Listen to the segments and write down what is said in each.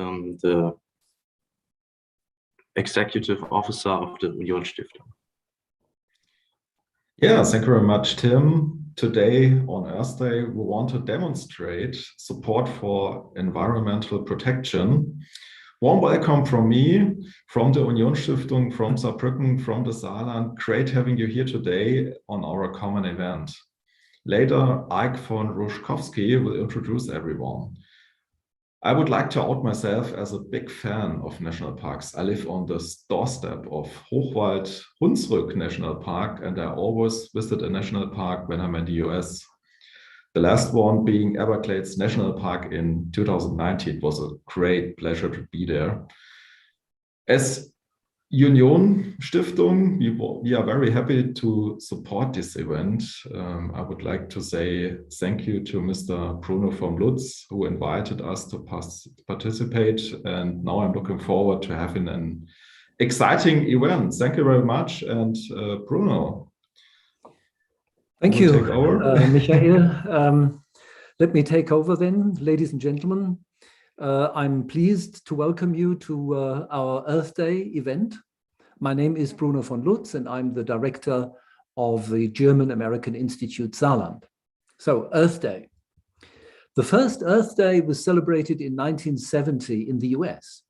the Executive Officer of the Union Stiftung. Yeah, thank you very much, Tim. Today on Earth Day, we want to demonstrate support for environmental protection. Warm welcome from me, from the Union Stiftung, from Saarbrücken, from the Saarland. Great having you here today on our common event. Later, Ike von Ruszkowski will introduce everyone. I would like to out myself as a big fan of national parks. I live on the doorstep of Hochwald-Hunsrück National Park, and I always visit a national park when I'm in the US. The last one being Everglades National Park in 2019. It was a great pleasure to be there. As Union Stiftung, we are very happy to support this event. I would like to say thank you to Mr. Bruno von Lutz, who invited us to participate. And now I'm looking forward to having an exciting event. Thank you very much. And Bruno. Thank you, take over. Michael. Let me take over then, ladies and gentlemen. I'm pleased to welcome you to our Earth Day event. My name is Bruno von Lutz, and I'm the director of the German-American Institute Saarland. So, Earth Day. The first Earth Day was celebrated in 1970 in the US.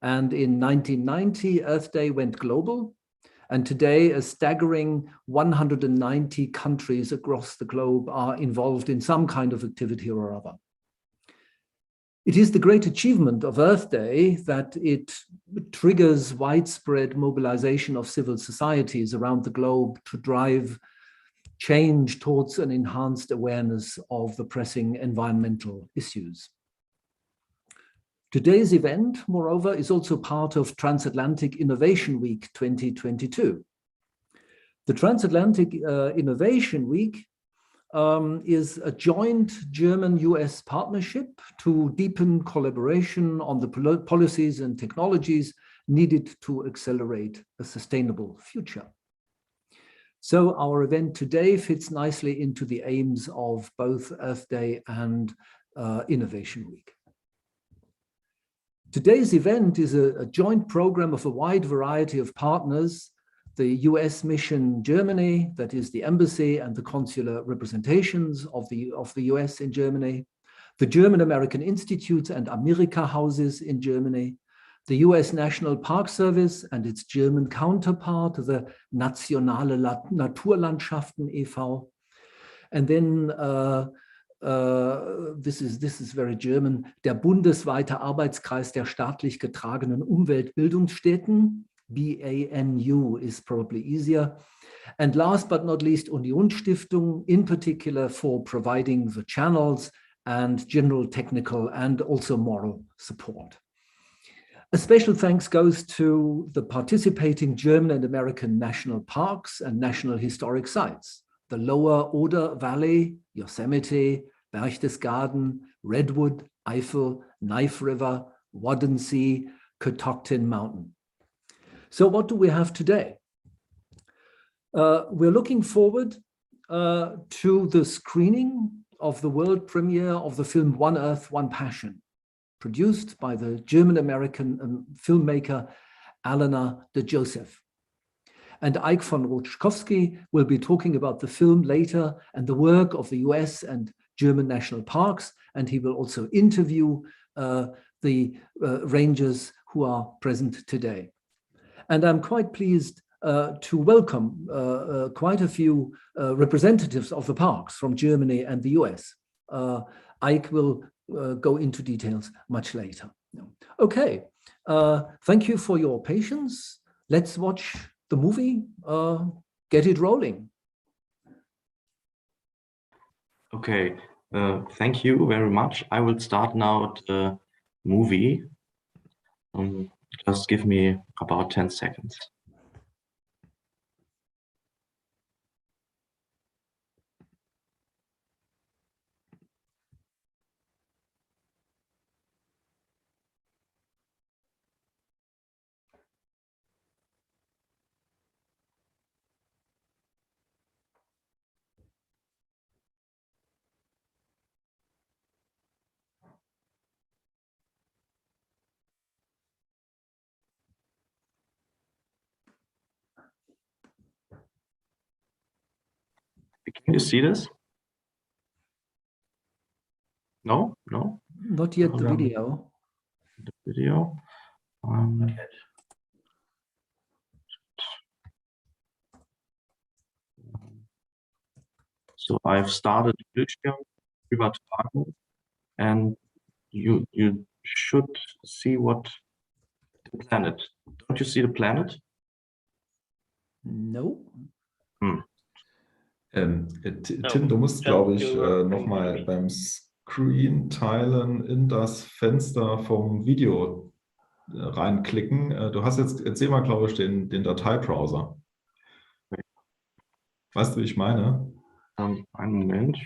And in 1990, Earth Day went global. And today, a staggering 190 countries across the globe are involved in some kind of activity or other. It is the great achievement of Earth Day that it triggers widespread mobilization of civil societies around the globe to drive change towards an enhanced awareness of the pressing environmental issues. Today's event, moreover, is also part of Transatlantic Innovation Week 2022. The Transatlantic Innovation Week is a joint German-US partnership to deepen collaboration on the policies and technologies needed to accelerate a sustainable future. So our event today fits nicely into the aims of both Earth Day and Innovation Week. Today's event is a joint program of a wide variety of partners: the US Mission Germany, that is the embassy and the consular representations of the US in Germany, the German-American Institutes and Amerika houses in Germany, the US National Park Service and its German counterpart, the Nationale Naturlandschaften e.V., and then this is very German, der bundesweite Arbeitskreis der staatlich getragenen Umweltbildungsstätten, BANU is probably easier. And last but not least, Union Stiftung, in particular for providing the channels and general technical and also moral support. A special thanks goes to the participating German and American national parks and national historic sites: the Lower Oder Valley, Yosemite, Berchtesgaden, Redwood, Eifel, Knife River, Waddenzee, Catoctin Mountain. So what do we have today? We're looking forward to the screening of the world premiere of the film One Earth, One Passion, produced by the German-American filmmaker Alana de Joseph. And Ike von Ruszkowski will be talking about the film later and the work of the US and German national parks, and he will also interview the rangers who are present today. And I'm quite pleased to welcome quite a few representatives of the parks from Germany and the US. Ike will go into details much later. Okay, thank you for your patience. Let's watch the movie, get it rolling. Okay, thank you very much. I will start now the movie. Just give me about 10 seconds. Can you see this? No, no. Not yet the video. The video. So I've started Bildschirm übertragen, and you should see what the planet. Don't you see the planet? No. Tim, du musst, glaube ich, nochmal beim Screen teilen in das Fenster vom Video reinklicken. Du hast jetzt, erzähl mal, glaube ich, den Dateibrowser. Weißt du, wie ich meine? Einen Moment.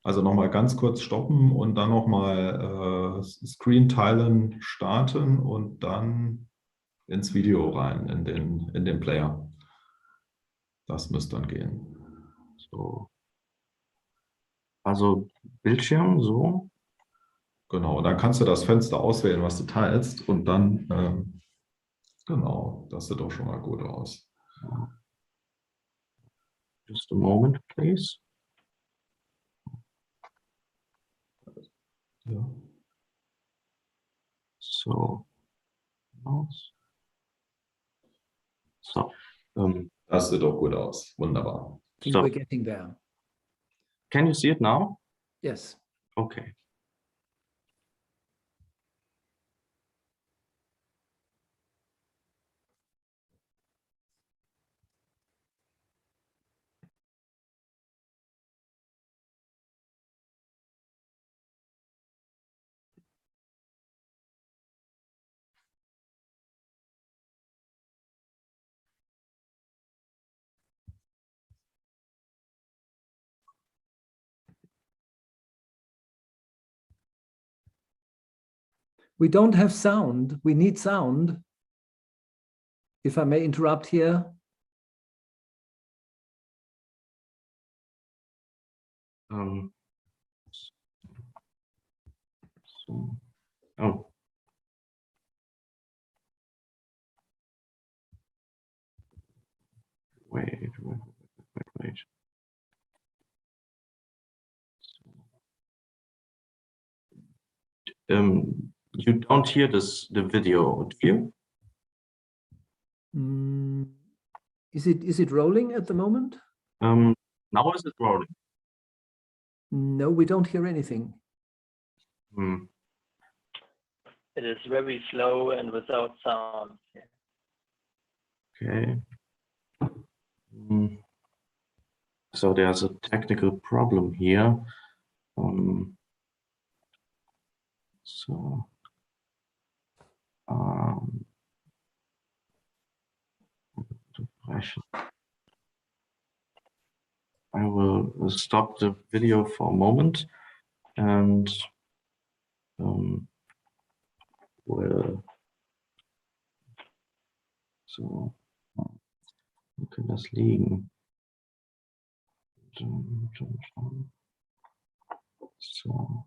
Also nochmal ganz kurz stoppen und dann nochmal Screen teilen, starten und dann ins Video rein, in den Player. Das müsste dann gehen. So. Also Bildschirm, so. Genau, dann kannst du das Fenster auswählen, was du teilst und dann, genau, das sieht doch schon mal gut aus. Just a moment, please. Ja. So. So. Das sieht doch gut aus. Wunderbar. I think we're getting there. Can you see it now? Yes. Okay. We don't have sound. We need sound. If I may interrupt here. So. Oh. Wait. You don't hear the video, do you? Is it rolling at the moment? Now is it rolling? No, we don't hear anything. It is very slow and without sound. Okay. So there's a technical problem here. I will stop the video for a moment and will. So, wo kann das liegen? So.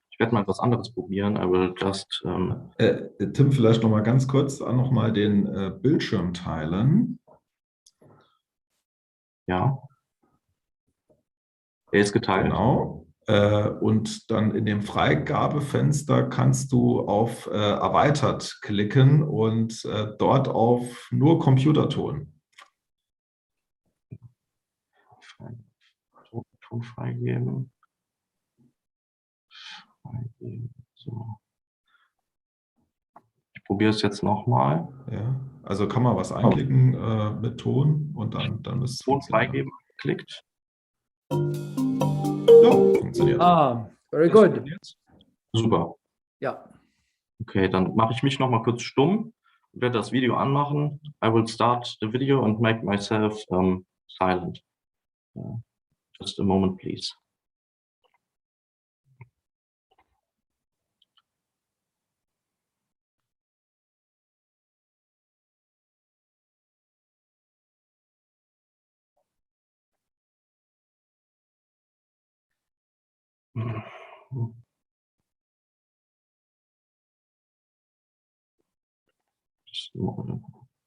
Ich werde mal etwas anderes probieren. I will just. Tim, vielleicht noch mal ganz kurz noch mal den Bildschirm teilen. Ja. Er ist geteilt. Genau. Und dann in dem Freigabefenster kannst du auf Erweitert klicken und dort auf nur Computerton. Ton freigeben. So. Ich probiere es jetzt nochmal. Ja, also kann man was einklicken mit Ton und dann müsste es Ton freigeben, klickt. Ja, funktioniert. Very good. Super. Ja. Okay, dann mache ich mich nochmal kurz stumm, werde das Video anmachen. I will start the video and make myself silent. Just a moment, please.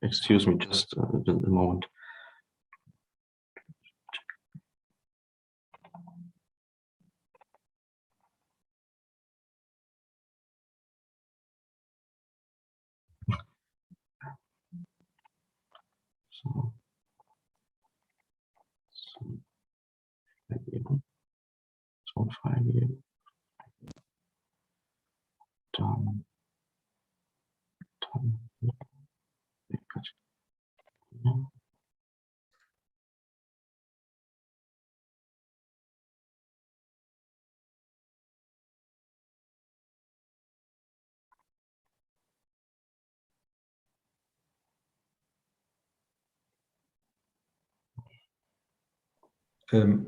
Excuse me, just a moment. So. So. Freigeben. Ton freigeben. Dann. Ja.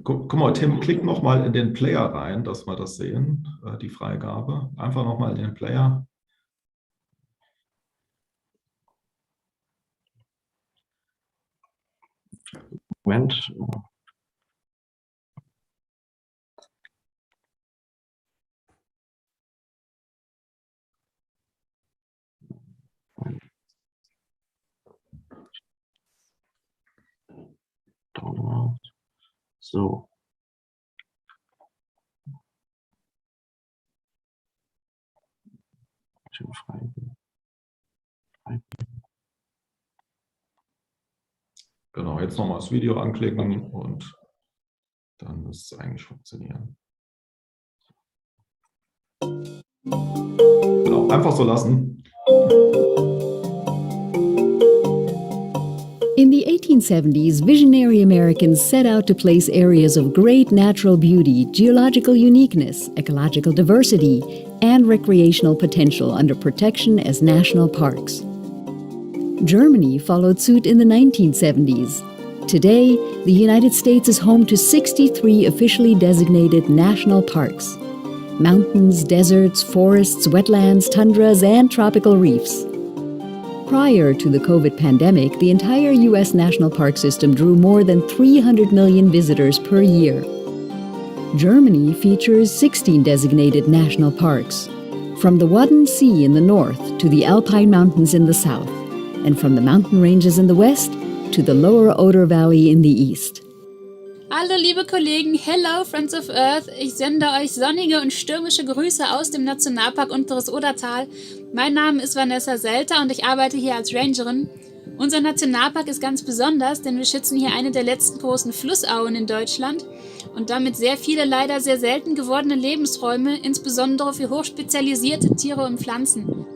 Guck mal, Tim, klick noch mal in den Player rein, dass wir das sehen, die Freigabe. Einfach noch mal in den Player. Moment. Download. So. Freigeben. Genau, jetzt nochmal das Video anklicken und dann müsste es eigentlich funktionieren. Genau, einfach so lassen. In the 1870s, visionary Americans set out to place areas of great natural beauty, geological uniqueness, ecological diversity, and recreational potential under protection as national parks. Germany followed suit in the 1970s. Today, the United States is home to 63 officially designated national parks. Mountains, deserts, forests, wetlands, tundras, and tropical reefs. Prior to the COVID pandemic, the entire U.S. national park system drew more than 300 million visitors per year. Germany features 16 designated national parks, from the Wadden Sea in the north to the Alpine Mountains in the south, and from the mountain ranges in the west to the lower Oder Valley in the east. Hallo liebe Kollegen, hello Friends of Earth, ich sende euch sonnige und stürmische Grüße aus dem Nationalpark Unteres Odertal. Mein Name ist Vanessa Selter und ich arbeite hier als Rangerin. Unser Nationalpark ist ganz besonders, denn wir schützen hier eine der letzten großen Flussauen in Deutschland und damit sehr viele leider sehr selten gewordene Lebensräume, insbesondere für hochspezialisierte Tiere und Pflanzen.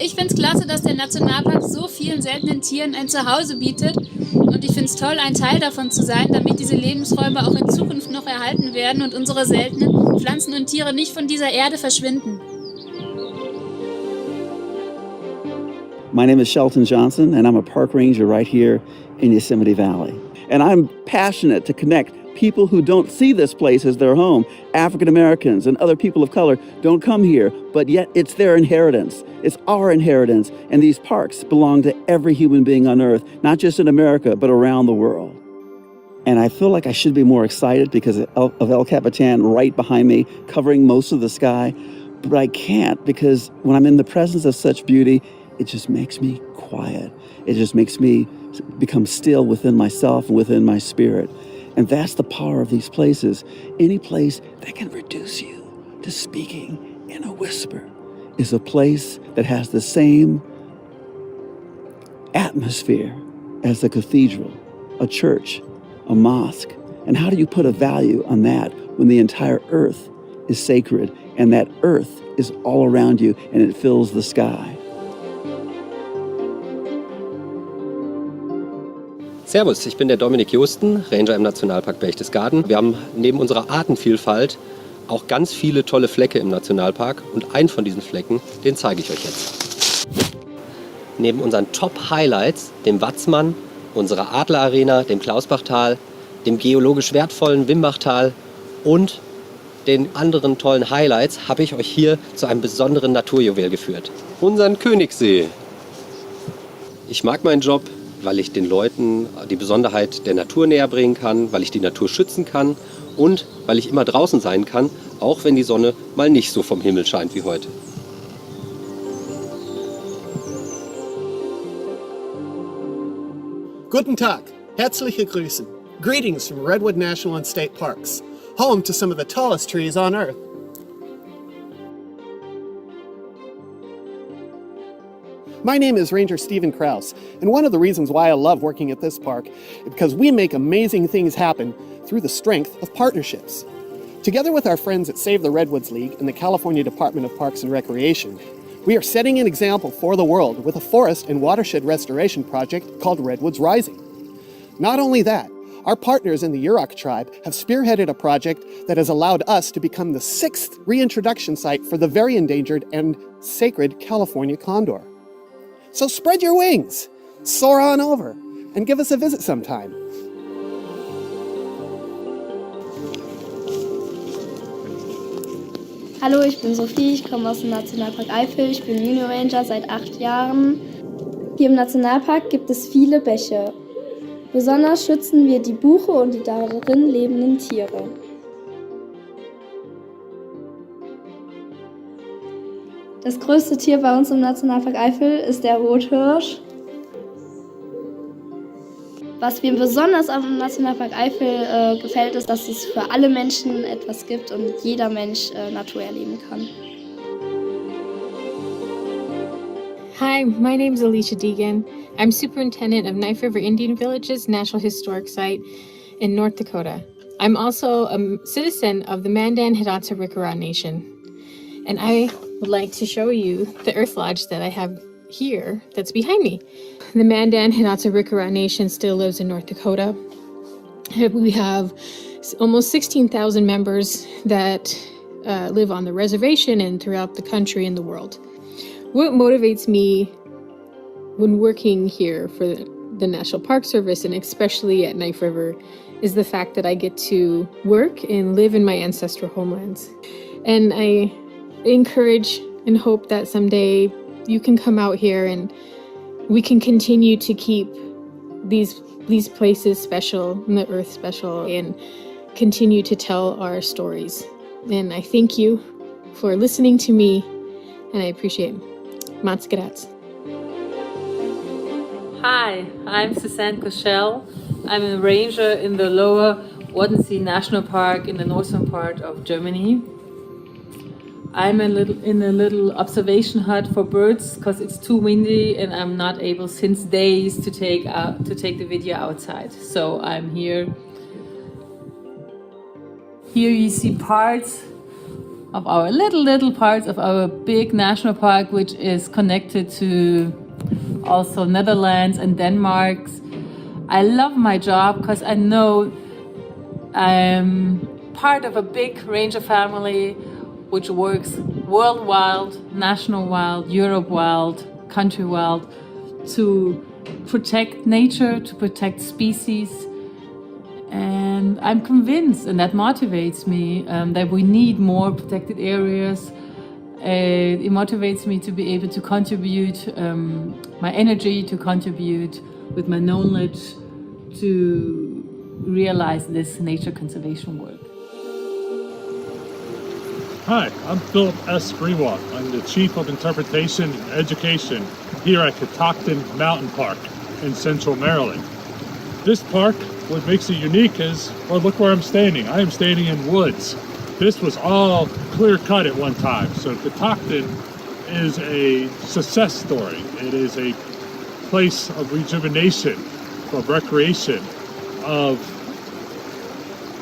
Ich finde es klasse, dass der Nationalpark so vielen seltenen Tieren ein Zuhause bietet und ich finde es toll, ein Teil davon zu sein, damit diese Lebensräume auch in Zukunft noch erhalten werden und unsere seltenen Pflanzen und Tiere nicht von dieser Erde verschwinden. My name is Shelton Johnson, and I'm a park ranger right here in Yosemite Valley. And I'm passionate to connect people who don't see this place as their home. African Americans and other people of color don't come here, but yet it's their inheritance. It's our inheritance. And these parks belong to every human being on Earth, not just in America, but around the world. And I feel like I should be more excited because of El Capitan right behind me, covering most of the sky. But I can't, because when I'm in the presence of such beauty, it just makes me quiet. It just makes me become still within myself and within my spirit. And that's the power of these places. Any place that can reduce you to speaking in a whisper is a place that has the same atmosphere as a cathedral, a church, a mosque. And how do you put a value on that when the entire earth is sacred and that earth is all around you and it fills the sky? Servus, ich bin der Dominik Josten, Ranger im Nationalpark Berchtesgaden. Wir haben neben unserer Artenvielfalt auch ganz viele tolle Flecke im Nationalpark und einen von diesen Flecken, den zeige ich euch jetzt. Neben unseren Top-Highlights, dem Watzmann, unserer Adlerarena, dem Klausbachtal, dem geologisch wertvollen Wimbachtal und den anderen tollen Highlights habe ich euch hier zu einem besonderen Naturjuwel geführt. Unseren Königssee. Ich mag meinen Job, weil ich den Leuten die Besonderheit der Natur näher bringen kann, weil ich die Natur schützen kann und weil ich immer draußen sein kann, auch wenn die Sonne mal nicht so vom Himmel scheint wie heute. Guten Tag, herzliche Grüße. Greetings from Redwood National and State Parks, home to some of the tallest trees on Earth. My name is Ranger Stephen Krause, and one of the reasons why I love working at this park is because we make amazing things happen through the strength of partnerships. Together with our friends at Save the Redwoods League and the California Department of Parks and Recreation, we are setting an example for the world with a forest and watershed restoration project called Redwoods Rising. Not only that, our partners in the Yurok tribe have spearheaded a project that has allowed us to become the 6th reintroduction site for the very endangered and sacred California condor. So spread your wings, soar on over, and give us a visit sometime. Hallo, ich bin Sophie, ich komme aus dem Nationalpark Eifel, ich bin Junior Ranger seit 8 Jahren. Hier im Nationalpark gibt es viele Bäche. Besonders schützen wir die Buche und die darin lebenden Tiere. Das größte Tier bei uns im Nationalpark Eifel ist der Rothirsch. Was mir besonders am Nationalpark Eifel gefällt, ist, dass es für alle Menschen etwas gibt und jeder Mensch Natur erleben kann. Hi, my name is Alicia Deegan. I'm superintendent of Knife River Indian Village's National Historic Site in North Dakota. I'm also a citizen of the Mandan Hidatsa Rikara Nation. And I would like to show you the Earth Lodge that I have here that's behind me. The Mandan Hidatsa Rikara Nation still lives in North Dakota. We have almost 16,000 members that live on the reservation and throughout the country and the world. What motivates me when working here for the National Park Service, and especially at Knife River, is the fact that I get to work and live in my ancestral homelands. And I encourage and hope that someday you can come out here and we can continue to keep these places special and the earth special and continue to tell our stories. And I thank you for listening to me, and I appreciate it. Matskarats. Hi, I'm Suzanne Koschel. I'm a ranger in the Lower Wadensee National Park in the northern part of Germany. I'm in a little observation hut for birds because it's too windy and I'm not able since days to take the video outside. So I'm here. Here you see parts of our little parts of our big national park, which is connected to also Netherlands and Denmark. I love my job because I know I'm part of a big ranger family which works world wild, national wild, Europe wild, country wild, to protect nature, to protect species. And I'm convinced, and that motivates me, that we need more protected areas. It motivates me to be able to contribute my energy, to contribute with my knowledge to realize this nature conservation work. Hi, I'm Philip S. Greenwald. I'm the Chief of Interpretation and Education here at Teton Mountain Park in Central Maryland. This park, what makes it unique is, well, look where I'm standing. I am standing in woods. This was all clear cut at one time. So Teton is a success story. It is a place of rejuvenation, of recreation, of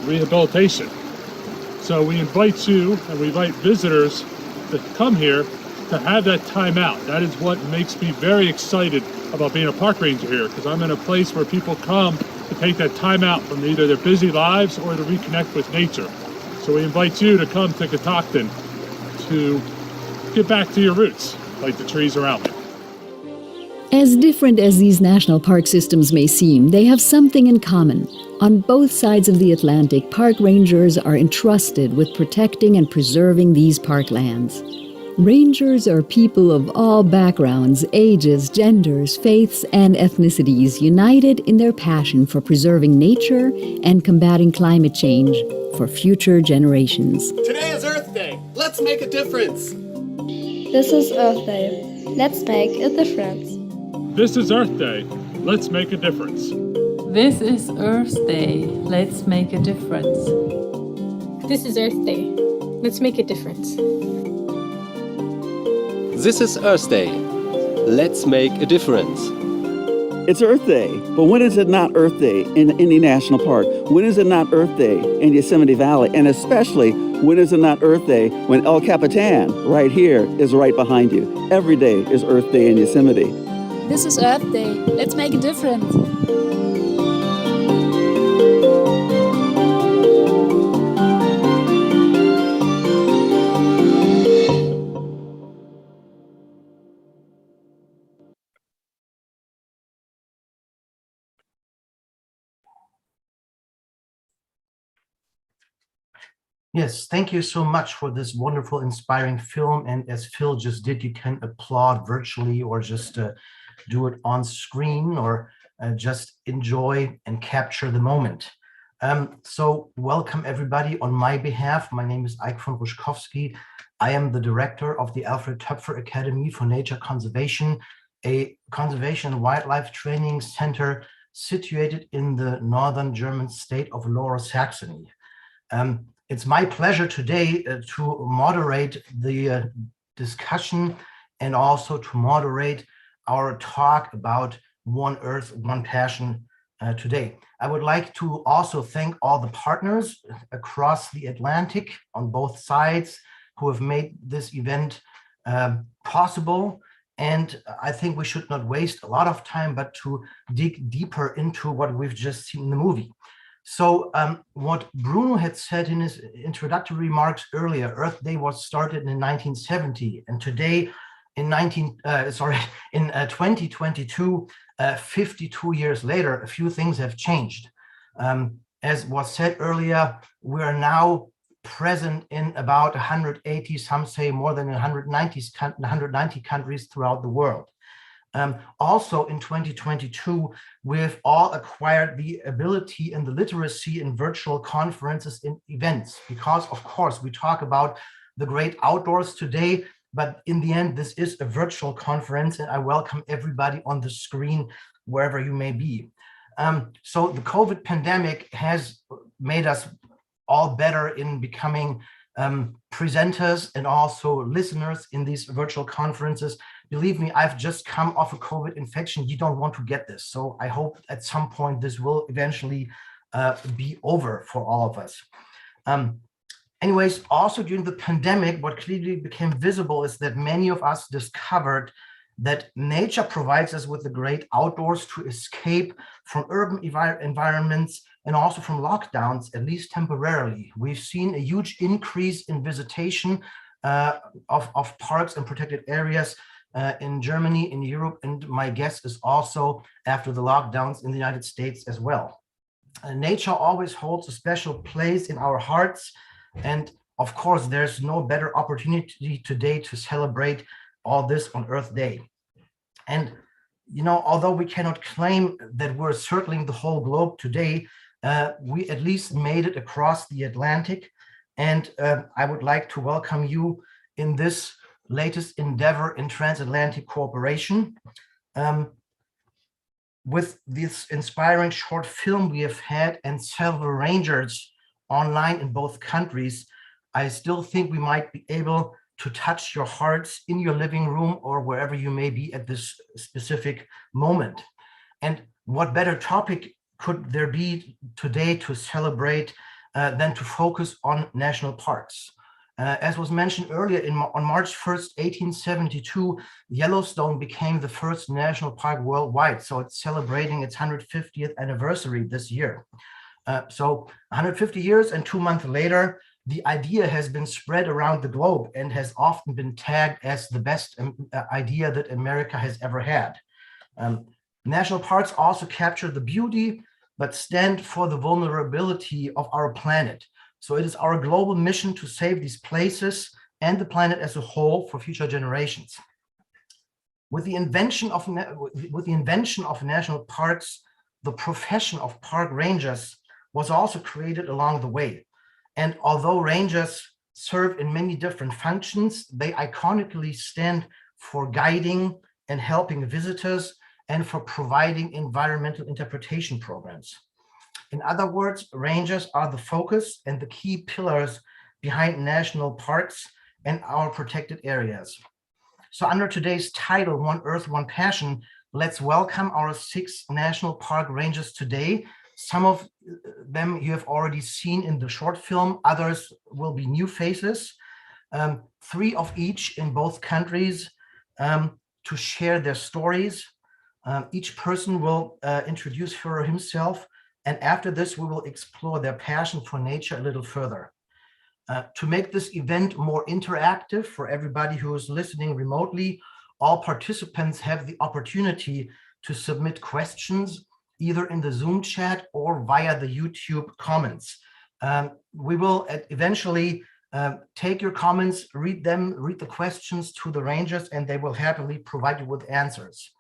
rehabilitation. So we invite you and we invite visitors to come here to have that time out. That is what makes me very excited about being a park ranger here, because I'm in a place where people come to take that time out from either their busy lives or to reconnect with nature. So we invite you to come to Teton to get back to your roots, like the trees around me. As different as these national park systems may seem, they have something in common. On both sides of the Atlantic, park rangers are entrusted with protecting and preserving these parklands. Rangers are people of all backgrounds, ages, genders, faiths, and ethnicities, united in their passion for preserving nature and combating climate change for future generations. Today is Earth Day. Let's make a difference. This is Earth Day. Let's make a difference. This is Earth Day. Let's make a difference. This is Earth Day. Let's make a difference. This is Earth Day. Let's make a difference. This is Earth Day. Let's make a difference. It's Earth Day, but when is it not Earth Day in Indy National Park? When is it not Earth Day in Yosemite Valley? And especially, when is it not Earth Day when El Capitan, right here, is right behind you? Every day is Earth Day in Yosemite. This is Earth Day. Let's make a difference. Yes, thank you so much for this wonderful, inspiring film. And as Phil just did, you can applaud virtually or just do it on screen or just enjoy and capture the moment. So welcome everybody on my behalf. My name is Ike von Ruschkowski. I am the director of the Alfred Töpfer Academy for Nature Conservation, a conservation and wildlife training center situated in the northern German state of Lower Saxony. It's my pleasure today to moderate the discussion and also to moderate our talk about One Earth, One Passion today. I would like to also thank all the partners across the Atlantic on both sides who have made this event possible. And I think we should not waste a lot of time, but to dig deeper into what we've just seen in the movie. So what Bruno had said in his introductory remarks earlier, Earth Day was started in 1970, and today in 2022, 52 years later, a few things have changed. As was said earlier, we are now present in about 180, some say more than 190 countries throughout the world. Also in 2022, we've all acquired the ability and the literacy in virtual conferences and events, because of course we talk about the great outdoors today, but in the end, this is a virtual conference, and I welcome everybody on the screen, wherever you may be. So the COVID pandemic has made us all better in becoming presenters and also listeners in these virtual conferences. Believe me, I've just come off a COVID infection. You don't want to get this. So I hope at some point this will eventually be over for all of us. Anyways, also during the pandemic, what clearly became visible is that many of us discovered that nature provides us with the great outdoors to escape from urban environments and also from lockdowns, at least temporarily. We've seen a huge increase in visitation of parks and protected areas in Germany, in Europe, and my guess is also after the lockdowns in the United States as well. Nature always holds a special place in our hearts, and of course, there's no better opportunity today to celebrate all this on Earth Day. And, you know, although we cannot claim that we're circling the whole globe today, we at least made it across the Atlantic. And I would like to welcome you in this latest endeavor in transatlantic cooperation. With this inspiring short film we have had and several rangers online in both countries, I still think we might be able to touch your hearts in your living room or wherever you may be at this specific moment. And what better topic could there be today to celebrate than to focus on national parks? As was mentioned earlier, on March 1st, 1872, Yellowstone became the first national park worldwide. So it's celebrating its 150th anniversary this year. So 150 years and 2 months later, the idea has been spread around the globe and has often been tagged as the best idea that America has ever had. National parks also capture the beauty, but stand for the vulnerability of our planet. So it is our global mission to save these places and the planet as a whole for future generations. With the invention of national parks, the profession of park rangers was also created along the way. And although rangers serve in many different functions, they iconically stand for guiding and helping visitors and for providing environmental interpretation programs. In other words, rangers are the focus and the key pillars behind national parks and our protected areas. So under today's title, One Earth, One Passion, let's welcome our 6 national park rangers today. Some of them you have already seen in the short film, others will be new faces, 3 of each in both countries to share their stories. Each person will introduce her or himself, and after this we will explore their passion for nature a little further. To make this event more interactive for everybody who is listening remotely, all participants have the opportunity to submit questions either in the Zoom chat or via the YouTube comments. We will eventually take your comments, read the questions to the rangers, and they will happily provide you with answers.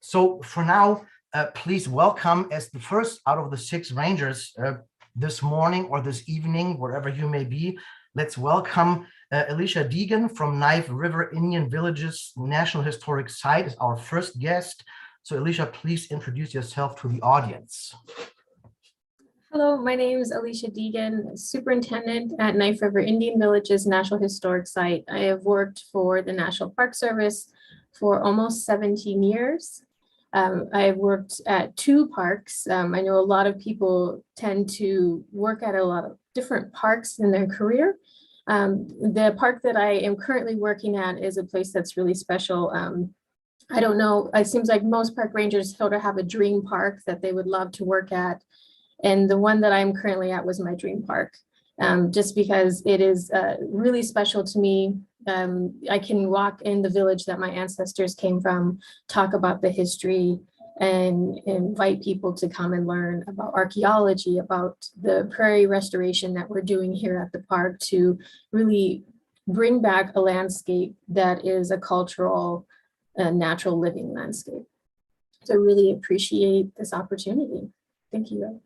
So for now, please welcome as the first out of the 6 rangers this morning or this evening, wherever you may be. Let's welcome Alicia Deegan from Knife River Indian Villages National Historic Site as our first guest. So Alicia, please introduce yourself to the audience. Hello, my name is Alicia Deegan, Superintendent at Knife River Indian Villages National Historic Site. I have worked for the National Park Service for almost 17 years. I've worked at 2 parks. I know a lot of people tend to work at a lot of different parks in their career. The park that I am currently working at is a place that's really special. I don't know, it seems like most park rangers sort of have a dream park that they would love to work at. And the one that I'm currently at was my dream park, just because it is really special to me. I can walk in the village that my ancestors came from, talk about the history, and invite people to come and learn about archaeology, about the prairie restoration that we're doing here at the park to really bring back a landscape that is a cultural, natural living landscape. So I really appreciate this opportunity. Thank you.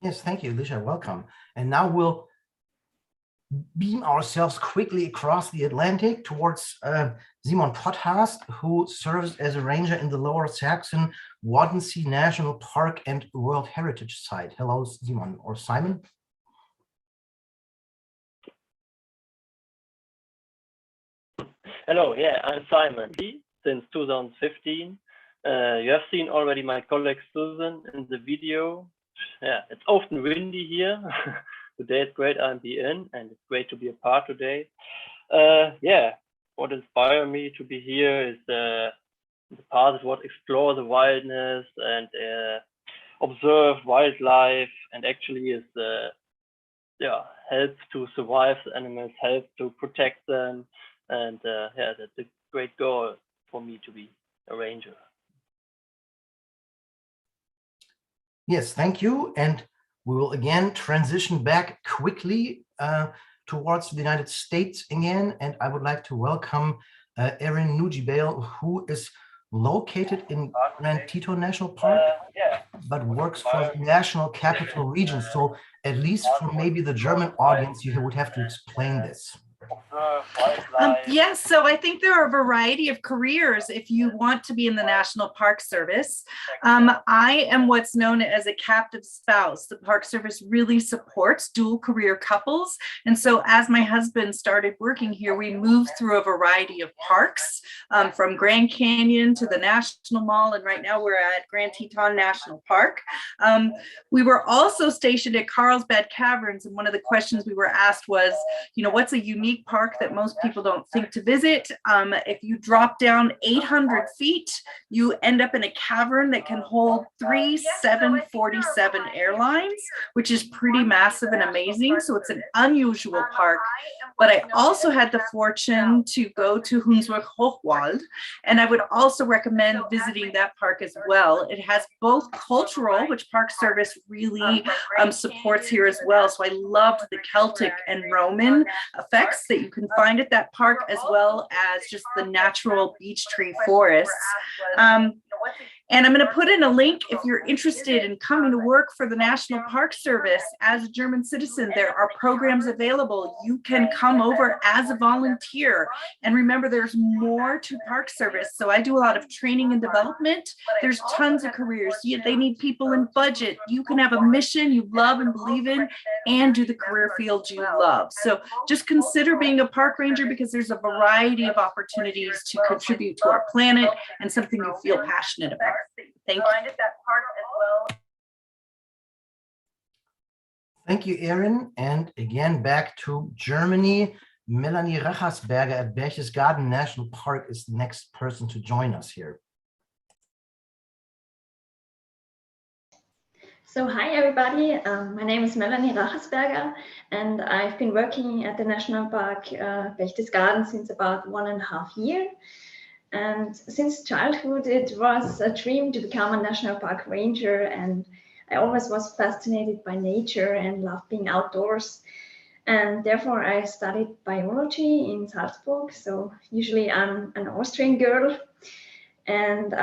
Yes, thank you, Alicia. Welcome. And now we'll beam ourselves quickly across the Atlantic towards Simon Potthast, who serves as a ranger in the Lower Saxon Waddensee National Park and World Heritage Site. Hello, Simon or Simon. Hello, yeah, I'm Simon. Since 2015, you have seen already my colleague Susan in the video. Yeah, it's often windy here. Today it's great I'm in, and it's great to be a part today. Yeah, what inspired me to be here is the past is what explore the wildness and observe wildlife, and actually is help to survive the animals, help to protect them, and yeah, that's a great goal for me to be a ranger. Yes, thank you. And we will again transition back quickly towards the United States again. And I would like to welcome Erin Mujibal, who is located in Grand Teton National Park, but works for the National Capital Region. So at least for maybe the German audience, you would have to explain this. Yes, so I think there are a variety of careers if you want to be in the National Park Service. I am what's known as a captive spouse. The Park Service really supports dual career couples. And so as my husband started working here, we moved through a variety of parks, from Grand Canyon to the National Mall. And right now we're at Grand Teton National Park. We were also stationed at Carlsbad Caverns. And one of the questions we were asked was, you know, what's a unique park that most people don't think to visit? If you drop down 800 feet, you end up in a cavern that can hold 3 747 airlines, which is pretty massive and amazing. So it's an unusual park. But I also had the fortune to go to Hunsrück Hochwald, and I would also recommend visiting that park as well. It has both cultural, which Park Service really supports here as well. So I loved the Celtic and Roman effects that you can find at that park, as well as just the natural beech tree forests. And I'm going to put in a link if you're interested in coming to work for the National Park Service as a German citizen. There are programs available. You can come over as a volunteer. And remember, there's more to Park Service. So I do a lot of training and development. There's tons of careers. They need people in budget. You can have a mission you love and believe in and do the career field you love. So just consider being a park ranger because there's a variety of opportunities to contribute to our planet and something you feel passionate about. Thank you. Thank you, Erin. And again, back to Germany. Melanie Rajasberger at Berchtesgaden National Park is the next person to join us here. So hi everybody, my name is Melanie Rajasberger and I've been working at the National Park Berchtesgaden since about 1.5 years. And since childhood, it was a dream to become a national park ranger, and I always was fascinated by nature and loved being outdoors. And therefore, I studied biology in Salzburg. So usually I'm an Austrian girl. And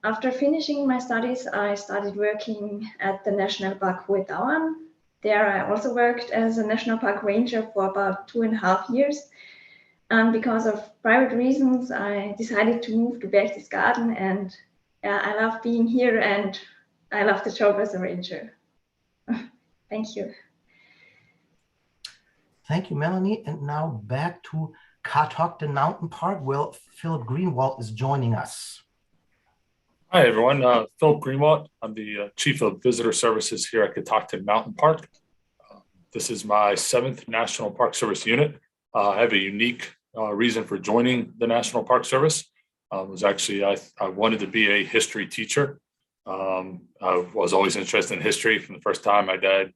after finishing my studies, I started working at the National Park Teton. There I also worked as a national park ranger for about 2.5 years. And because of private reasons, I decided to move to Berchtesgaden, and I love being here and I love the job as a ranger. Thank you. Thank you, Melanie. And now back to Catoctin Mountain Park, where Philip Greenwald is joining us. Hi, everyone. Philip Greenwald. I'm the Chief of Visitor Services here at Catoctin Mountain Park. This is my 7th National Park Service unit. I have a unique reason for joining the National Park Service. Was actually, I wanted to be a history teacher. I was always interested in history. From the first time my dad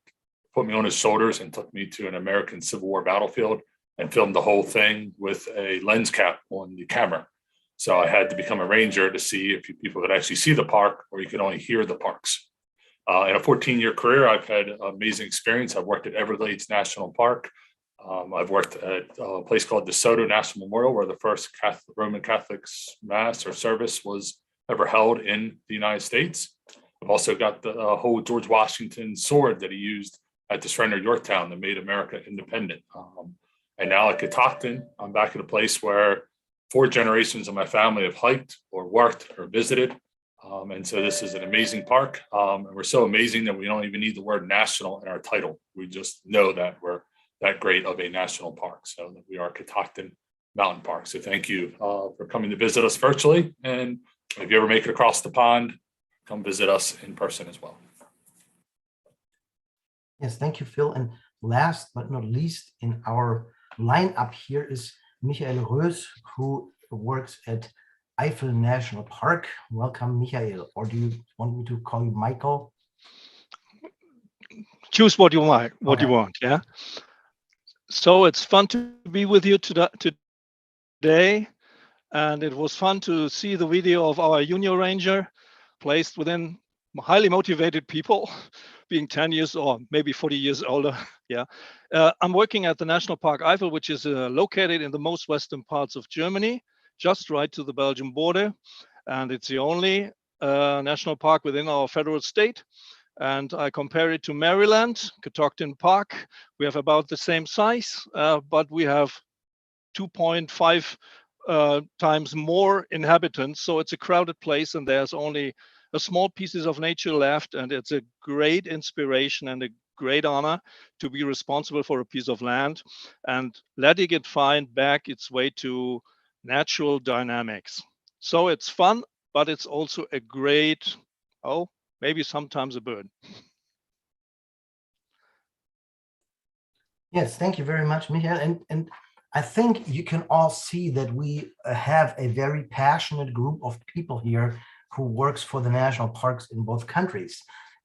put me on his shoulders and took me to an American Civil War battlefield and filmed the whole thing with a lens cap on the camera. So I had to become a ranger to see if people could actually see the park or you could only hear the parks. In a 14-year career, I've had amazing experience. I've worked at Everglades National Park. I've worked at a place called DeSoto National Memorial, where the first Roman Catholic Mass or service was ever held in the United States. I've also got the whole George Washington sword that he used at the surrender of Yorktown that made America independent. And now at Catoctin, I'm back at a place where 4 generations of my family have hiked or worked or visited. And so this is an amazing park. And we're so amazing that we don't even need the word national in our title. We just know that we're that great of a national park. So that we are Catoctin Mountain Park. So thank you for coming to visit us virtually. And if you ever make it across the pond, come visit us in person as well. Yes, thank you, Phil. And last but not least in our lineup here is Michael Rös, who works at Eifel National Park. Welcome, Michael. Or do you want me to call you Michael? Choose what you want. What you want, yeah. So it's fun to be with you today, and it was fun to see the video of our junior ranger placed within highly motivated people, being 10 years or maybe 40 years older. Yeah, I'm working at the National Park Eifel, which is located in the most western parts of Germany, just right to the Belgian border, and it's the only national park within our federal state. And I compare it to Maryland, Catoctin Park. We have about the same size, but we have 2.5 times more inhabitants. So it's a crowded place, and there's only a small pieces of nature left. And it's a great inspiration and a great honor to be responsible for a piece of land and letting it find back its way to natural dynamics. So it's fun, but it's also a great, maybe sometimes a burden. Yes, thank you very much, Michael. And I think you can all see that we have a very passionate group of people here who works for the national parks in both countries.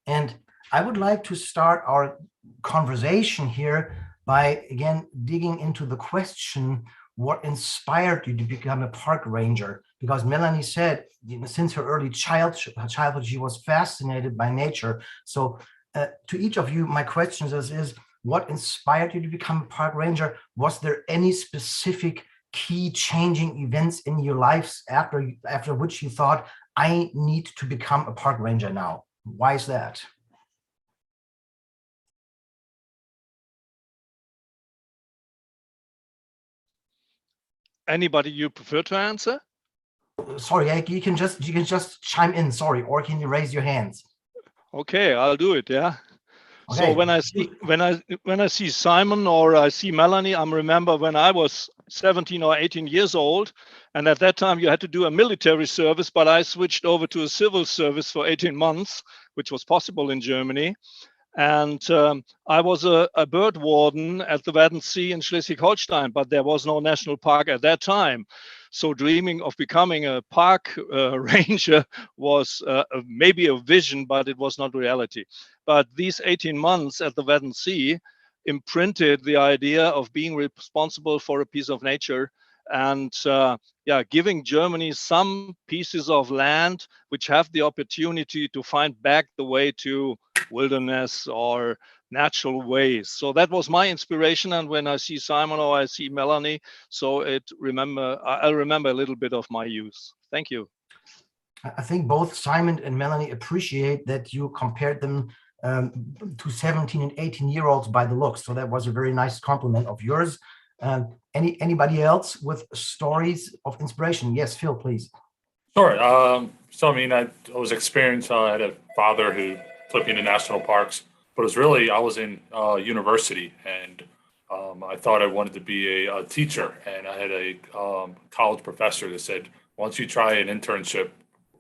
And I would like to start our conversation here by, again, digging into the question, what inspired you to become a park ranger? Because Melanie said, since her early childhood, she was fascinated by nature. So to each of you, my question is, what inspired you to become a park ranger? Was there any specific key changing events in your lives after which you thought, I need to become a park ranger now. Why is that? Anybody you prefer to answer? Sorry, you can just chime in. Sorry, or can you raise your hands? Okay, I'll do it. Yeah. Okay. So when I see Simon or I see Melanie, I remember when I was 17 or 18 years old, and at that time you had to do a military service, but I switched over to a civil service for 18 months, which was possible in Germany. And I was a bird warden at the Waddenzee in Schleswig-Holstein, but there was no national park at that time. So dreaming of becoming a park ranger was maybe a vision, but it was not reality. But these 18 months at the Waddenzee imprinted the idea of being responsible for a piece of nature and giving Germany some pieces of land which have the opportunity to find back the way to wilderness or natural ways. So that was my inspiration. And when I see Simon or I see Melanie, so I'll remember a little bit of my youth. Thank you. I think both Simon and Melanie appreciate that you compared them to 17 and 18-year-olds by the looks. So that was a very nice compliment of yours. Anybody else with stories of inspiration? Yes, Phil, please. Sure. So, I mean, I was experienced. I had a father who took me to national parks, but it was really, I was in university, and I thought I wanted to be a teacher. And I had a college professor that said, why don't you try an internship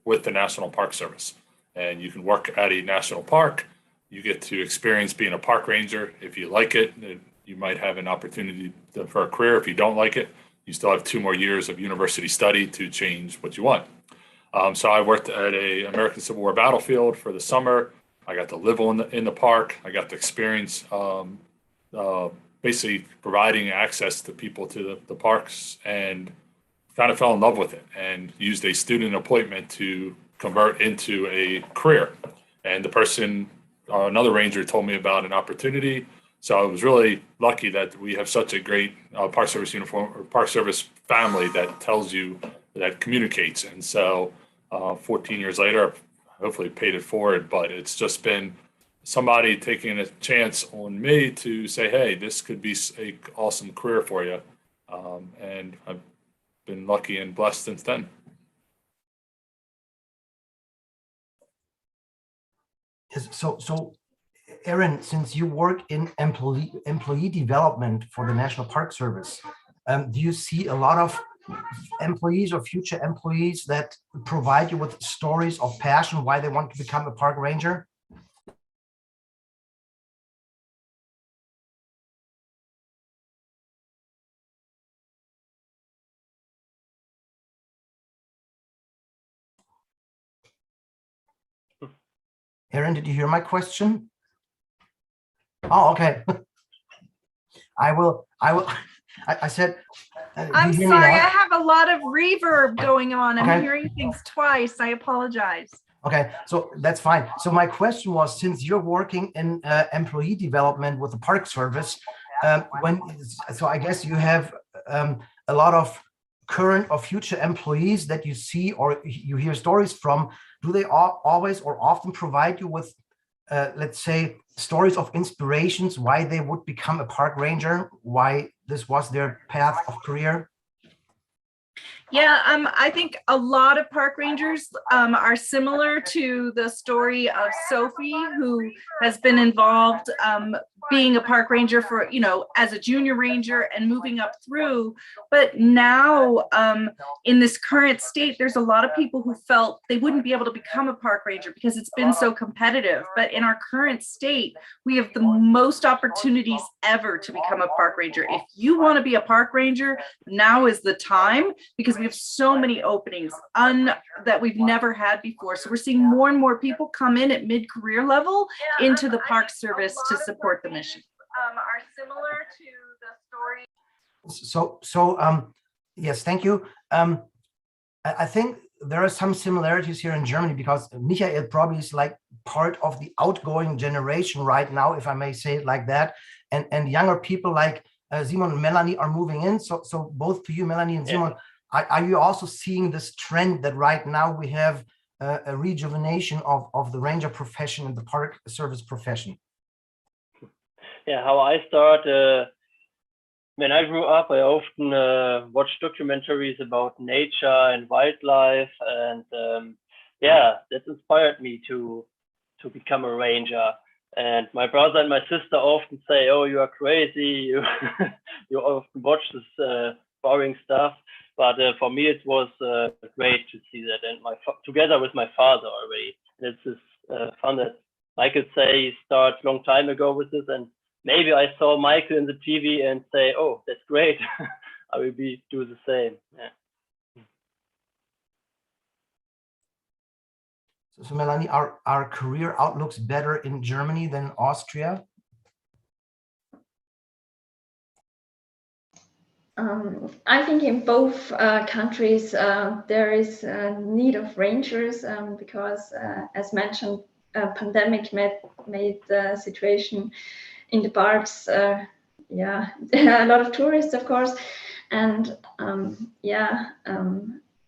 with the National Park Service? And you can work at a national park. You get to experience being a park ranger. If you like it, you might have an opportunity for a career. If you don't like it, you still have 2 more years of university study to change what you want. So I worked at a American Civil War battlefield for the summer. I got to live in the park. I got to experience basically providing access to people to the parks, and kind of fell in love with it and used a student appointment to convert into a career. And the person, another ranger, told me about an opportunity. So I was really lucky that we have such a great Park Service Park Service family that tells you, that communicates. And so 14 years later, I've hopefully paid it forward, but it's just been somebody taking a chance on me to say, hey, this could be an awesome career for you. And I've been lucky and blessed since then. So Aaron, since you work in employee development for the National Park Service, do you see a lot of employees or future employees that provide you with stories of passion why they want to become a park ranger? Aaron, did you hear my question? Oh, okay. I said, I'm sorry, I have a lot of reverb going on. I'm hearing things twice. I apologize. Okay, so that's fine. So my question was, since you're working in employee development with the Park Service, so I guess you have a lot of current or future employees that you see or you hear stories from. Do they always or often provide you with, let's say, stories of inspirations why they would become a park ranger, why this was their path of career? Yeah, I think a lot of park rangers are similar to the story of Sophie, who has been involved being a park ranger for, as a junior ranger and moving up through. But now in this current state, there's a lot of people who felt they wouldn't be able to become a park ranger because it's been so competitive. But in our current state, we have the most opportunities ever to become a park ranger. If you want to be a park ranger, now is the time, because we have so many openings that we've never had before. So we're seeing more and more people come in at mid-career level into the Park Service to support the mission. Are similar to the story. Yes, thank you. I think there are some similarities here in Germany, because Michael probably is like part of the outgoing generation right now, if I may say it like that, and younger people like Simon and Melanie are moving in. So both to you, Melanie and Simon, are you also seeing this trend that right now we have a rejuvenation of the ranger profession and the park service profession? Yeah, how I start. When I grew up, I often watched documentaries about nature and wildlife, and yeah, that inspired me to become a ranger. And my brother and my sister often say, "Oh, you are crazy! You often watch this boring stuff." But for me, it was great to see that, and together with my father already. And it's just fun that I could say he started a long time ago with this, and maybe I saw Michael in the TV and say, "Oh, that's great! I will do the same." Yeah. So Melanie, are career outlooks better in Germany than Austria? I think in both countries there is a need of rangers because, as mentioned, pandemic made the situation in the parks, yeah, a lot of tourists, of course, and yeah.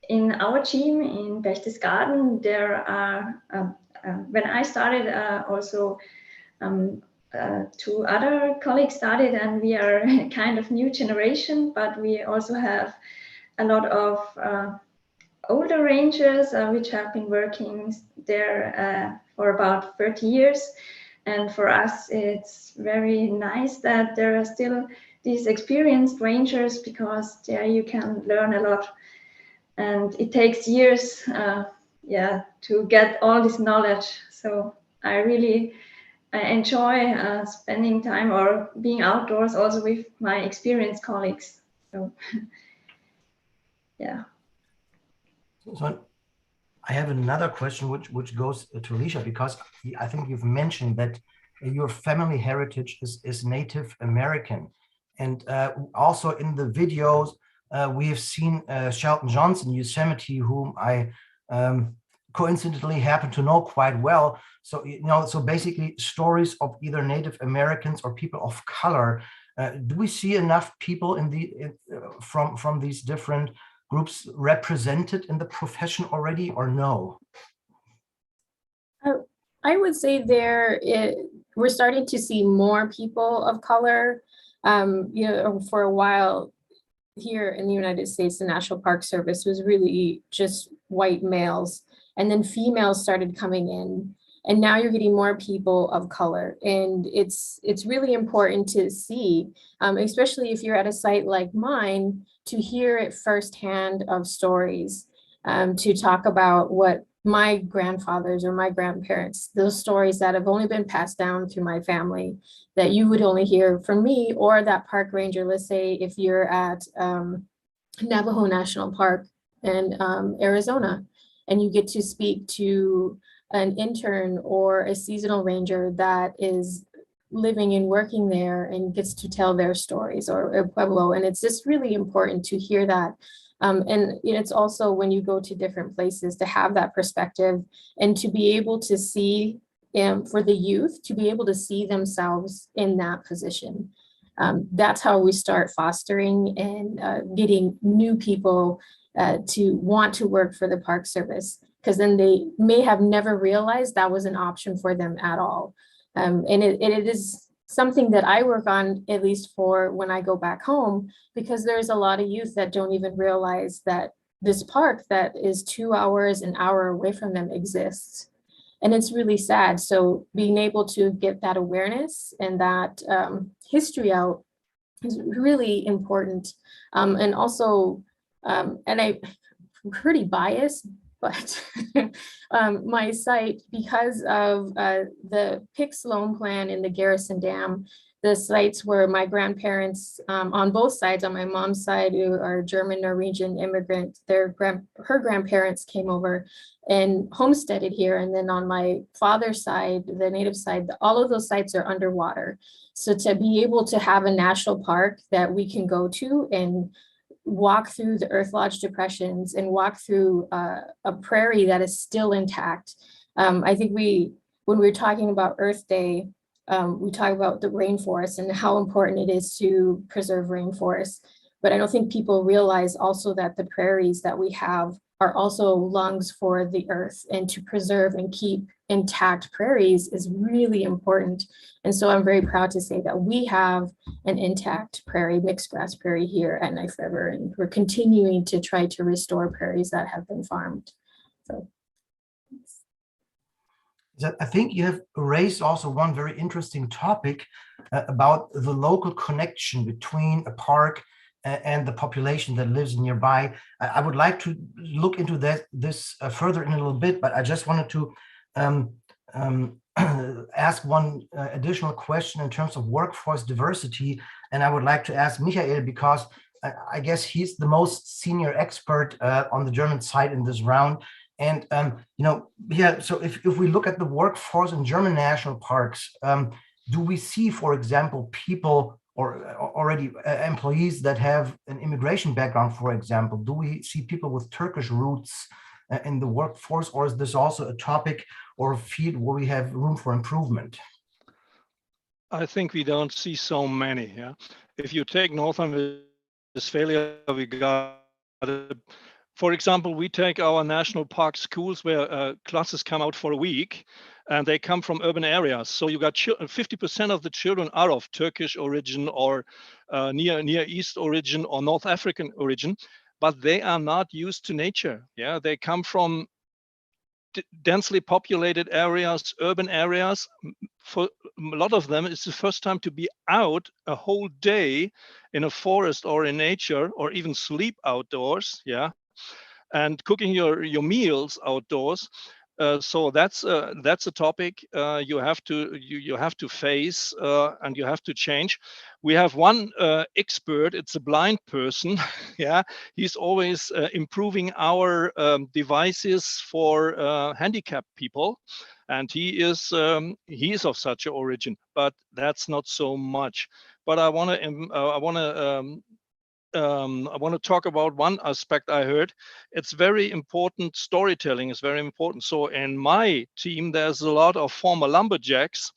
In our team in Berchtesgaden, there are, when I started, also 2 other colleagues started, and we are a kind of new generation, but we also have a lot of older rangers which have been working there for about 30 years. And for us, it's very nice that there are still these experienced rangers, because there you can learn a lot. And it takes years, yeah, to get all this knowledge. So I really enjoy spending time or being outdoors also with my experienced colleagues. So, yeah. So I have another question which goes to Alicia, because I think you've mentioned that your family heritage is Native American. And also in the videos, we have seen Shelton Johnson, Yosemite, whom I coincidentally happen to know quite well. So, so basically stories of either Native Americans or people of color. Do we see enough people from these different groups represented in the profession already, or no? I would say we're starting to see more people of color. For a while here in the United States, the National Park Service was really just white males, and then females started coming in, and now you're getting more people of color. And it's really important to see, especially if you're at a site like mine, to hear it firsthand of stories, to talk about what my grandfathers or my grandparents, those stories that have only been passed down through my family, that you would only hear from me or that park ranger. Let's say if you're at Navajo National Park in Arizona, and you get to speak to an intern or a seasonal ranger that is living and working there and gets to tell their stories, or Pueblo. And it's just really important to hear that. And it's also, when you go to different places, to have that perspective and to be able to see, for the youth, to be able to see themselves in that position. That's how we start fostering and getting new people to want to work for the Park Service, because then they may have never realized that was an option for them at all. And it is something that I work on, at least for when I go back home, because there's a lot of youth that don't even realize that this park that is 2 hours, an hour away from them exists. And it's really sad. So being able to get that awareness and that history out is really important. And also, and I'm pretty biased, but my site, because of the PICS loan plan and the Garrison Dam, the sites where my grandparents on both sides, on my mom's side, who are German Norwegian immigrant, her grandparents came over and homesteaded here. And then on my father's side, the native side, all of those sites are underwater. So to be able to have a national park that we can go to and walk through the Earth Lodge depressions and walk through a prairie that is still intact. I think when we're talking about Earth Day, we talk about the rainforest and how important it is to preserve rainforests. But I don't think people realize also that the prairies that we have are also lungs for the earth, and to preserve and keep intact prairies is really important. And so I'm very proud to say that we have an intact prairie, mixed grass prairie here at Knife River, and we're continuing to try to restore prairies that have been farmed. So I think you have raised also one very interesting topic about the local connection between a park and the population that lives nearby. I would like to look into this further in a little bit, but I just wanted to ask one additional question in terms of workforce diversity. And I would like to ask Michael, because I guess he's the most senior expert on the German side in this round. And, so if we look at the workforce in German national parks, do we see, for example, people or already employees that have an immigration background, for example? Do we see people with Turkish roots in the workforce, or is this also a topic or a field where we have room for improvement? I think we don't see so many. Yeah, if you take North Rhine-Westphalia, we got, for example, we take our national park schools where classes come out for a week, and they come from urban areas. So you got 50% of the children are of Turkish origin or Near East origin or North African origin, but they are not used to nature. Yeah, they come from densely populated areas, urban areas. For a lot of them, it's the first time to be out a whole day in a forest or in nature, or even sleep outdoors. Yeah, and cooking your meals outdoors. So that's a topic you have to face and you have to change. We have one expert. It's a blind person. Yeah, he's always improving our devices for handicapped people, and he is of such an origin. But that's not so much. But I want to talk about one aspect I heard. It's very important. Storytelling is very important. So in my team, there's a lot of former lumberjacks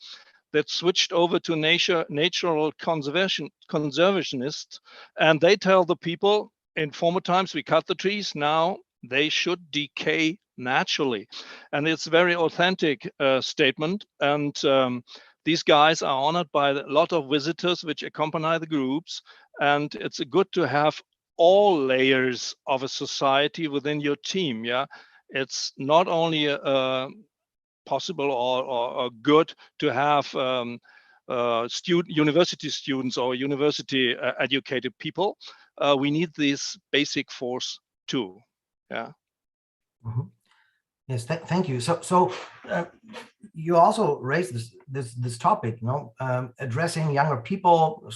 that switched over to natural conservationists, and they tell the people, in former times we cut the trees, now they should decay naturally. And it's a very authentic statement. And these guys are honored by a lot of visitors which accompany the groups. And it's good to have all layers of a society within your team. Yeah, it's not only possible or good to have university students or university educated people. We need this basic force too. Yeah. Mm-hmm. Yes, thank you. So you also raised this topic, addressing younger people,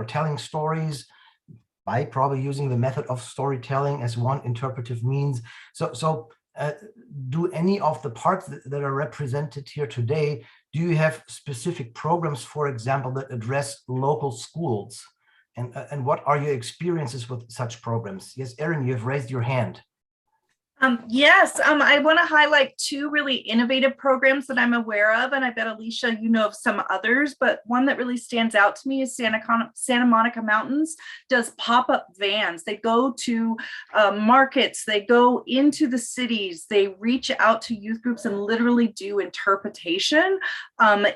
telling stories by probably using the method of storytelling as one interpretive means. So do any of the parts that are represented here today, do you have specific programs, for example, that address local schools? And what are your experiences with such programs? Yes, Erin, you have raised your hand. Yes, I want to highlight two really innovative programs that I'm aware of, and I bet Alicia, you know of some others, but one that really stands out to me is Santa Monica Mountains does pop-up vans. They go to markets, they go into the cities, they reach out to youth groups and literally do interpretation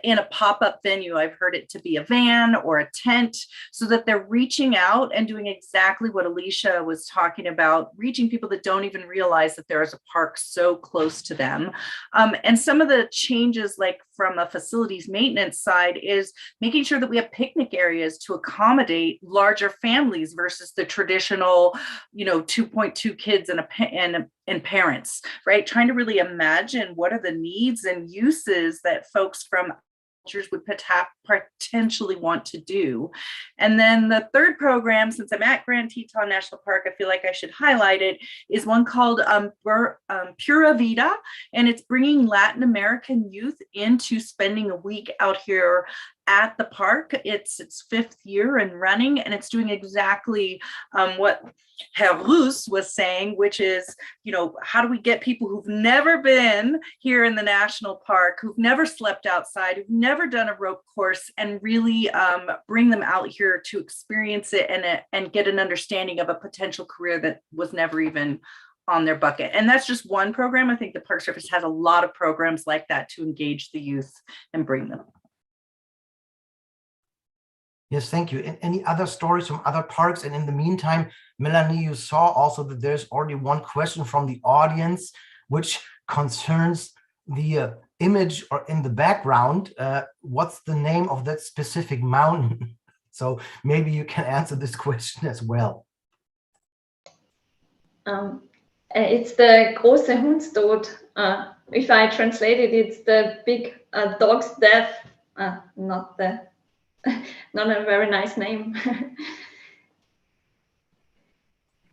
in a pop-up venue. I've heard it to be a van or a tent, so that they're reaching out and doing exactly what Alicia was talking about, reaching people that don't even realize that there is a park so close to them. And some of the changes, like from a facilities maintenance side, is making sure that we have picnic areas to accommodate larger families versus the traditional, 2.2 kids and parents, right? Trying to really imagine what are the needs and uses that folks from would potentially want to do. And then the third program, since I'm at Grand Teton National Park, I feel like I should highlight it, is one called Pura Vida, and it's bringing Latin American youth into spending a week out here at the park. It's its 5th year and running, and it's doing exactly what Herr Roos was saying, which is, how do we get people who've never been here in the national park, who've never slept outside, who've never done a rope course, and really bring them out here to experience it and get an understanding of a potential career that was never even on their bucket. And that's just one program. I think the Park Service has a lot of programs like that to engage the youth and bring them. Yes, thank you. And any other stories from other parks? And in the meantime, Melanie, you saw also that there's already one question from the audience, which concerns the image or in the background. What's the name of that specific mountain? So maybe you can answer this question as well. It's the große Hundstod. If I translate it, it's the big dog's death. Not a very nice name.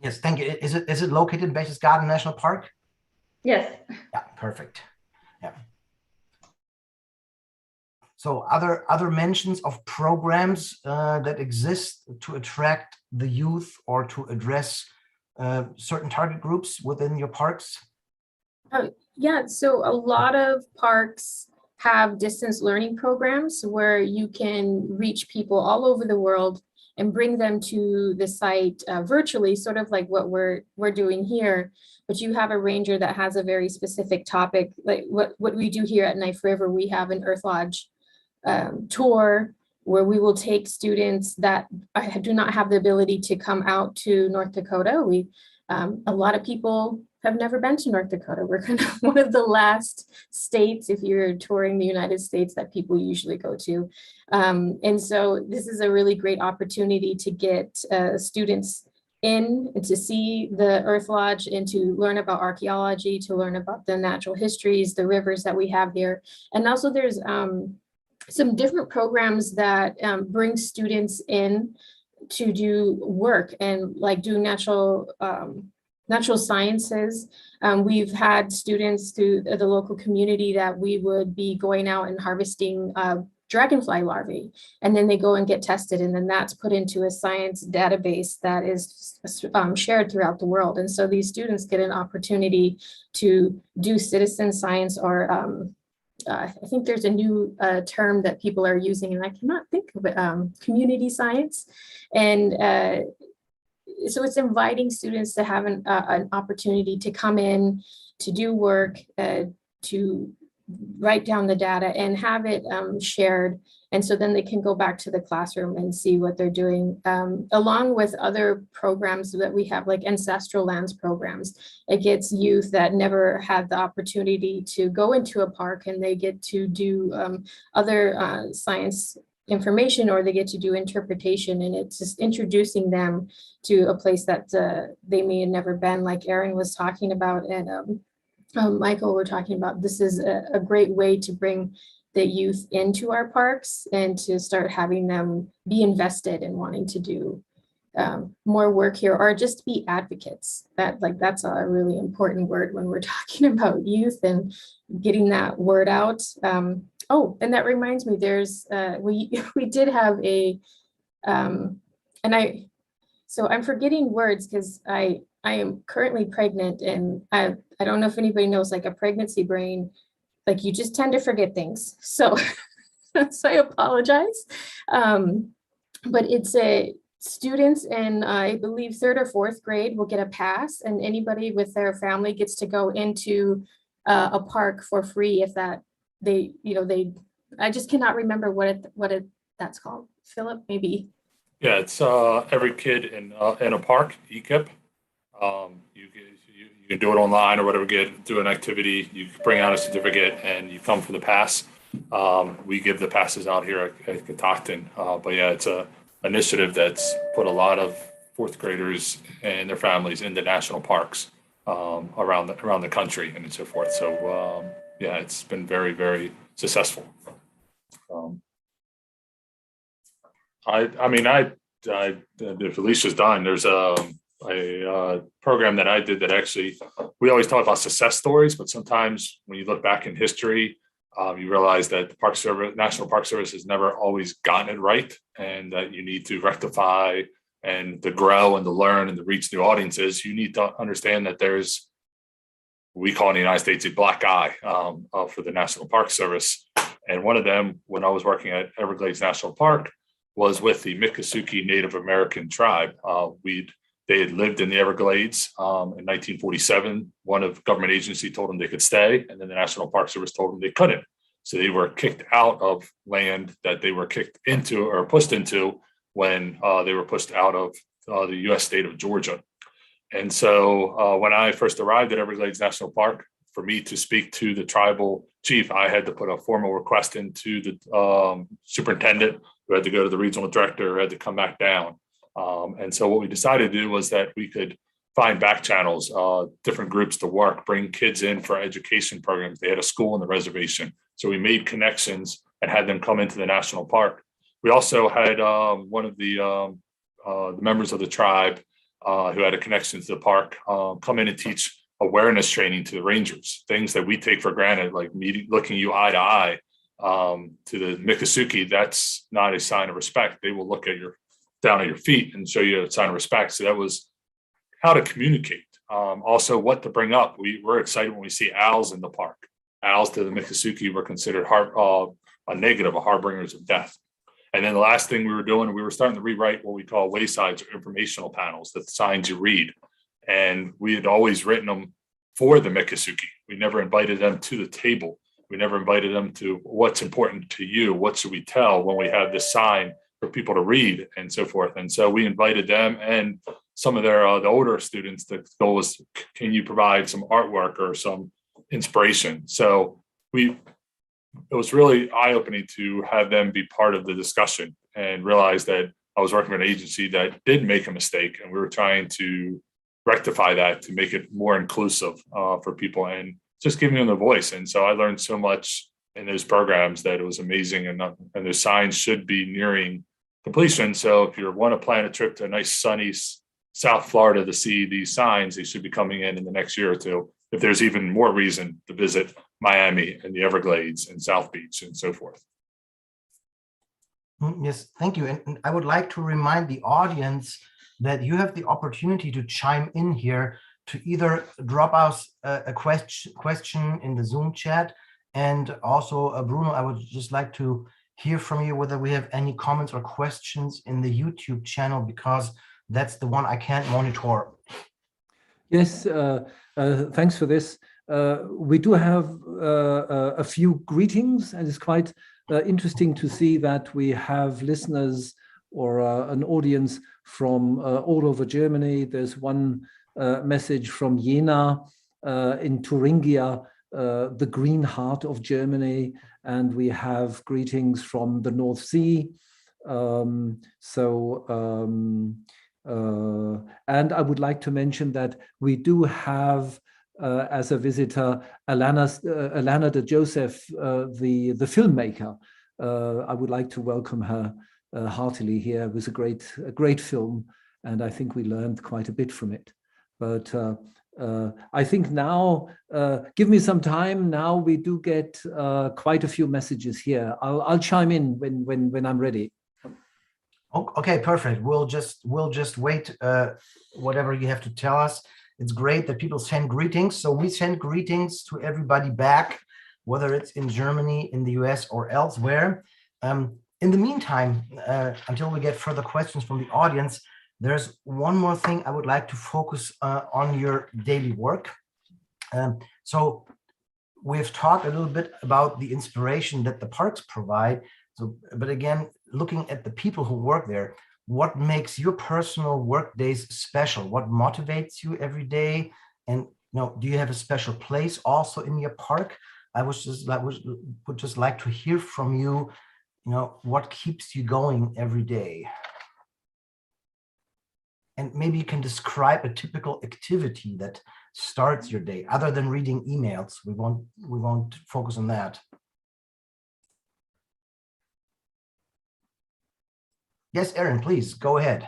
Yes, thank you. Is it located in Berchtesgaden National Park? Yes. Yeah, perfect. Yeah. So other mentions of programs that exist to attract the youth or to address certain target groups within your parks? Yeah, so a lot of parks have distance learning programs where you can reach people all over the world and bring them to the site virtually, sort of like what we're doing here. But you have a ranger that has a very specific topic, like what we do here at Knife River. We have an Earth Lodge tour where we will take students that do not have the ability to come out to North Dakota. A lot of people have never been to North Dakota. We're kind of one of the last states, if you're touring the United States, that people usually go to. And so this is a really great opportunity to get students in and to see the Earth Lodge and to learn about archaeology, to learn about the natural histories, the rivers that we have here. And also there's some different programs that bring students in to do work and like do natural sciences. We've had students through the local community that we would be going out and harvesting dragonfly larvae, and then they go and get tested, and then that's put into a science database that is shared throughout the world. And so these students get an opportunity to do citizen science, or I think there's a new term that people are using, and I cannot think of it, community science. And so it's inviting students to have an opportunity to come in, to do work, to write down the data and have it shared. And so then they can go back to the classroom and see what they're doing, along with other programs that we have, like ancestral lands programs. It gets youth that never had the opportunity to go into a park, and they get to do other science information, or they get to do interpretation, and it's just introducing them to a place that they may have never been, like Erin was talking about, and Michael were talking about. This is a great way to bring the youth into our parks and to start having them be invested in wanting to do more work here, or just be advocates. That's a really important word when we're talking about youth and getting that word out. Oh, and that reminds me, there's we did have a so I'm forgetting words because I am currently pregnant, and I don't know if anybody knows, like a pregnancy brain, like you just tend to forget things. So so I apologize. But it's students in I believe 3rd or 4th grade will get a pass, and anybody with their family gets to go into a park for free if that I just cannot remember what that's called. Philip, maybe. Yeah, it's every kid in a park, EKIP. You can do it online or whatever, do an activity, you bring out a certificate and you come for the pass. We give the passes out here at Catoctin. But yeah, it's a initiative that's put a lot of 4th graders and their families into national parks around the country and so forth. So yeah, it's been very, very successful. If Alicia's done, there's a program that I did that actually, we always talk about success stories, but sometimes when you look back in history, you realize that the National Park Service has never always gotten it right, and that you need to rectify, and to grow and to learn and to reach new audiences. You need to understand that there's, we call in the United States, a black eye for the National Park Service. And one of them, when I was working at Everglades National Park, was with the Miccosukee Native American tribe. We'd They had lived in the Everglades in 1947. One of government agency told them they could stay, and then the National Park Service told them they couldn't. So they were kicked out of land that they were kicked into or pushed into when they were pushed out of the U.S. state of Georgia. And so when I first arrived at Everglades National Park, for me to speak to the tribal chief, I had to put a formal request into the superintendent, who had to go to the regional director, who had to come back down. And so what we decided to do was that we could find back channels, different groups to work, bring kids in for education programs. They had a school on the reservation. So we made connections and had them come into the national park. We also had one of the members of the tribe who had a connection to the park come in and teach awareness training to the rangers, things that we take for granted, like looking you eye to eye. To the Miccosukee, that's not a sign of respect. They will look at down at your feet and show you a sign of respect. So that was how to communicate. Also, what to bring up. We're excited when we see owls in the park. Owls to the Miccosukee were considered a negative, a harbingers of death. And then the last thing we were doing, we were starting to rewrite what we call waysides or informational panels, the signs you read. And we had always written them for the Miccosukee. We never invited them to the table. We never invited them to what's important to you. What should we tell when we have this sign for people to read and so forth. And so we invited them and some of their the older students. The goal was, can you provide some artwork or some inspiration? So it was really eye-opening to have them be part of the discussion and realize that I was working with an agency that did make a mistake, and we were trying to rectify that to make it more inclusive for people and just giving them a voice. And so I learned so much in those programs that it was amazing, and those signs should be nearing completion. So if you want to plan a trip to a nice sunny South Florida to see these signs, they should be coming in the next year or two. If there's even more reason to visit Miami and the Everglades and South Beach and so forth. Yes, thank you. And I would like to remind the audience that you have the opportunity to chime in here, to either drop us a question in the Zoom chat. And also, Bruno, I would just like to hear from you whether we have any comments or questions in the YouTube channel, because that's the one I can't monitor. Yes, thanks for this. We do have a few greetings, and it's quite interesting to see that we have listeners or an audience from all over Germany. There's one message from Jena in Thuringia, the green heart of Germany, and we have greetings from the North Sea. And I would like to mention that we do have as a visitor Alana de Joseph, the filmmaker. I would like to welcome her heartily here. It was a great film, and I think we learned quite a bit from it. But I think now, give me some time. Now we do get quite a few messages here. I'll chime in when I'm ready. Okay, perfect. We'll just wait. Whatever you have to tell us. It's great that people send greetings. So we send greetings to everybody back, whether it's in Germany, in the US, or elsewhere. In the meantime, until we get further questions from the audience, there's one more thing I would like to focus on your daily work. So we've talked a little bit about the inspiration that the parks provide. So, but again, looking at the people who work there, what makes your personal work days special? What motivates you every day? And do you have a special place also in your park? I would just like to hear from you. What keeps you going every day? And maybe you can describe a typical activity that starts your day, other than reading emails. We won't focus on that. Yes, Erin, please go ahead.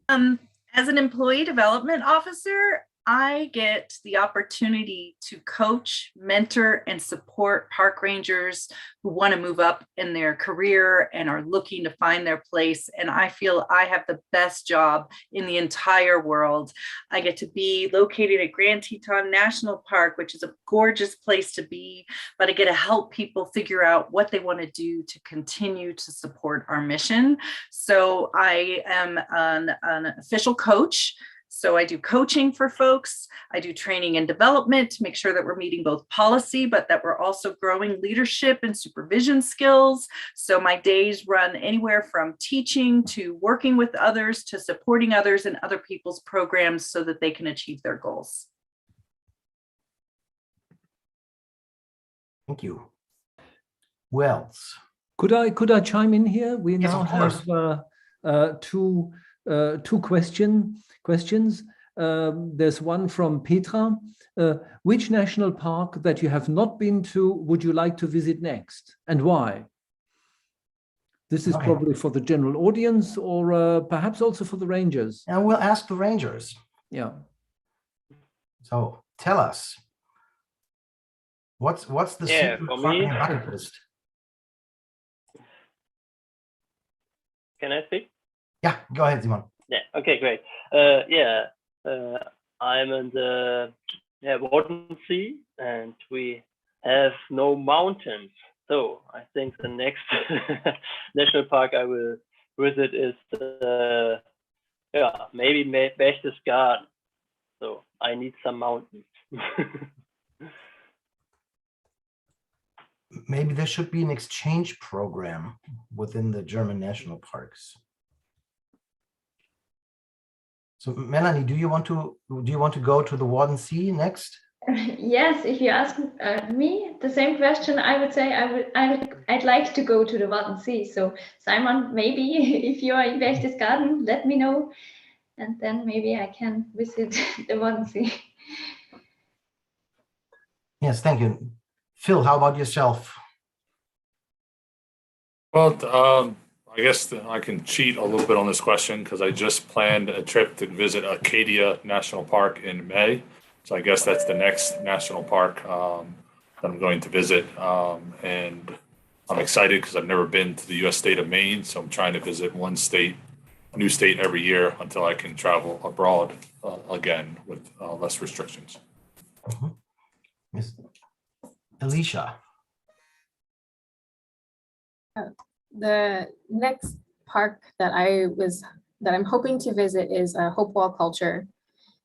As an employee development officer, I get the opportunity to coach, mentor, and support park rangers who want to move up in their career and are looking to find their place. And I feel I have the best job in the entire world. I get to be located at Grand Teton National Park, which is a gorgeous place to be, but I get to help people figure out what they want to do to continue to support our mission. So I am an official coach. So I do coaching for folks. I do training and development to make sure that we're meeting both policy, but that we're also growing leadership and supervision skills. So my days run anywhere from teaching to working with others to supporting others in other people's programs so that they can achieve their goals. Thank you. Who else? Could I chime in here? We Yes, now of have two questions. There's one from Petra. Which national park that you have not been to would you like to visit next, and why? This is probably for the general audience, or perhaps also for the rangers. And we'll ask the rangers. Yeah. So tell us, what's the secret for park on me, your bucket list? Can I speak? Yeah, go ahead, Simon. Yeah. Okay, great. I'm in the Wadden Sea, and we have no mountains. So I think the next national park I will visit is maybe Berchtesgaden. So I need some mountains. Maybe there should be an exchange program within the German national parks. So Melanie, do you want to go to the Wadden Sea next? Yes, if you ask me the same question, I would say I'd like to go to the Wadden Sea. So Simon, maybe if you are in Berchtesgaden, let me know, and then maybe I can visit the Wadden Sea. Yes, thank you. Phil, how about yourself? Well, I guess I can cheat a little bit on this question because I just planned a trip to visit Acadia National Park in May. So I guess that's the next national park that I'm going to visit. And I'm excited because I've never been to the U.S. state of Maine. So I'm trying to visit one state, a new state every year until I can travel abroad again with less restrictions. Mm-hmm. Yes. Alicia. The next park that I'm hoping to visit is Hopewell Culture.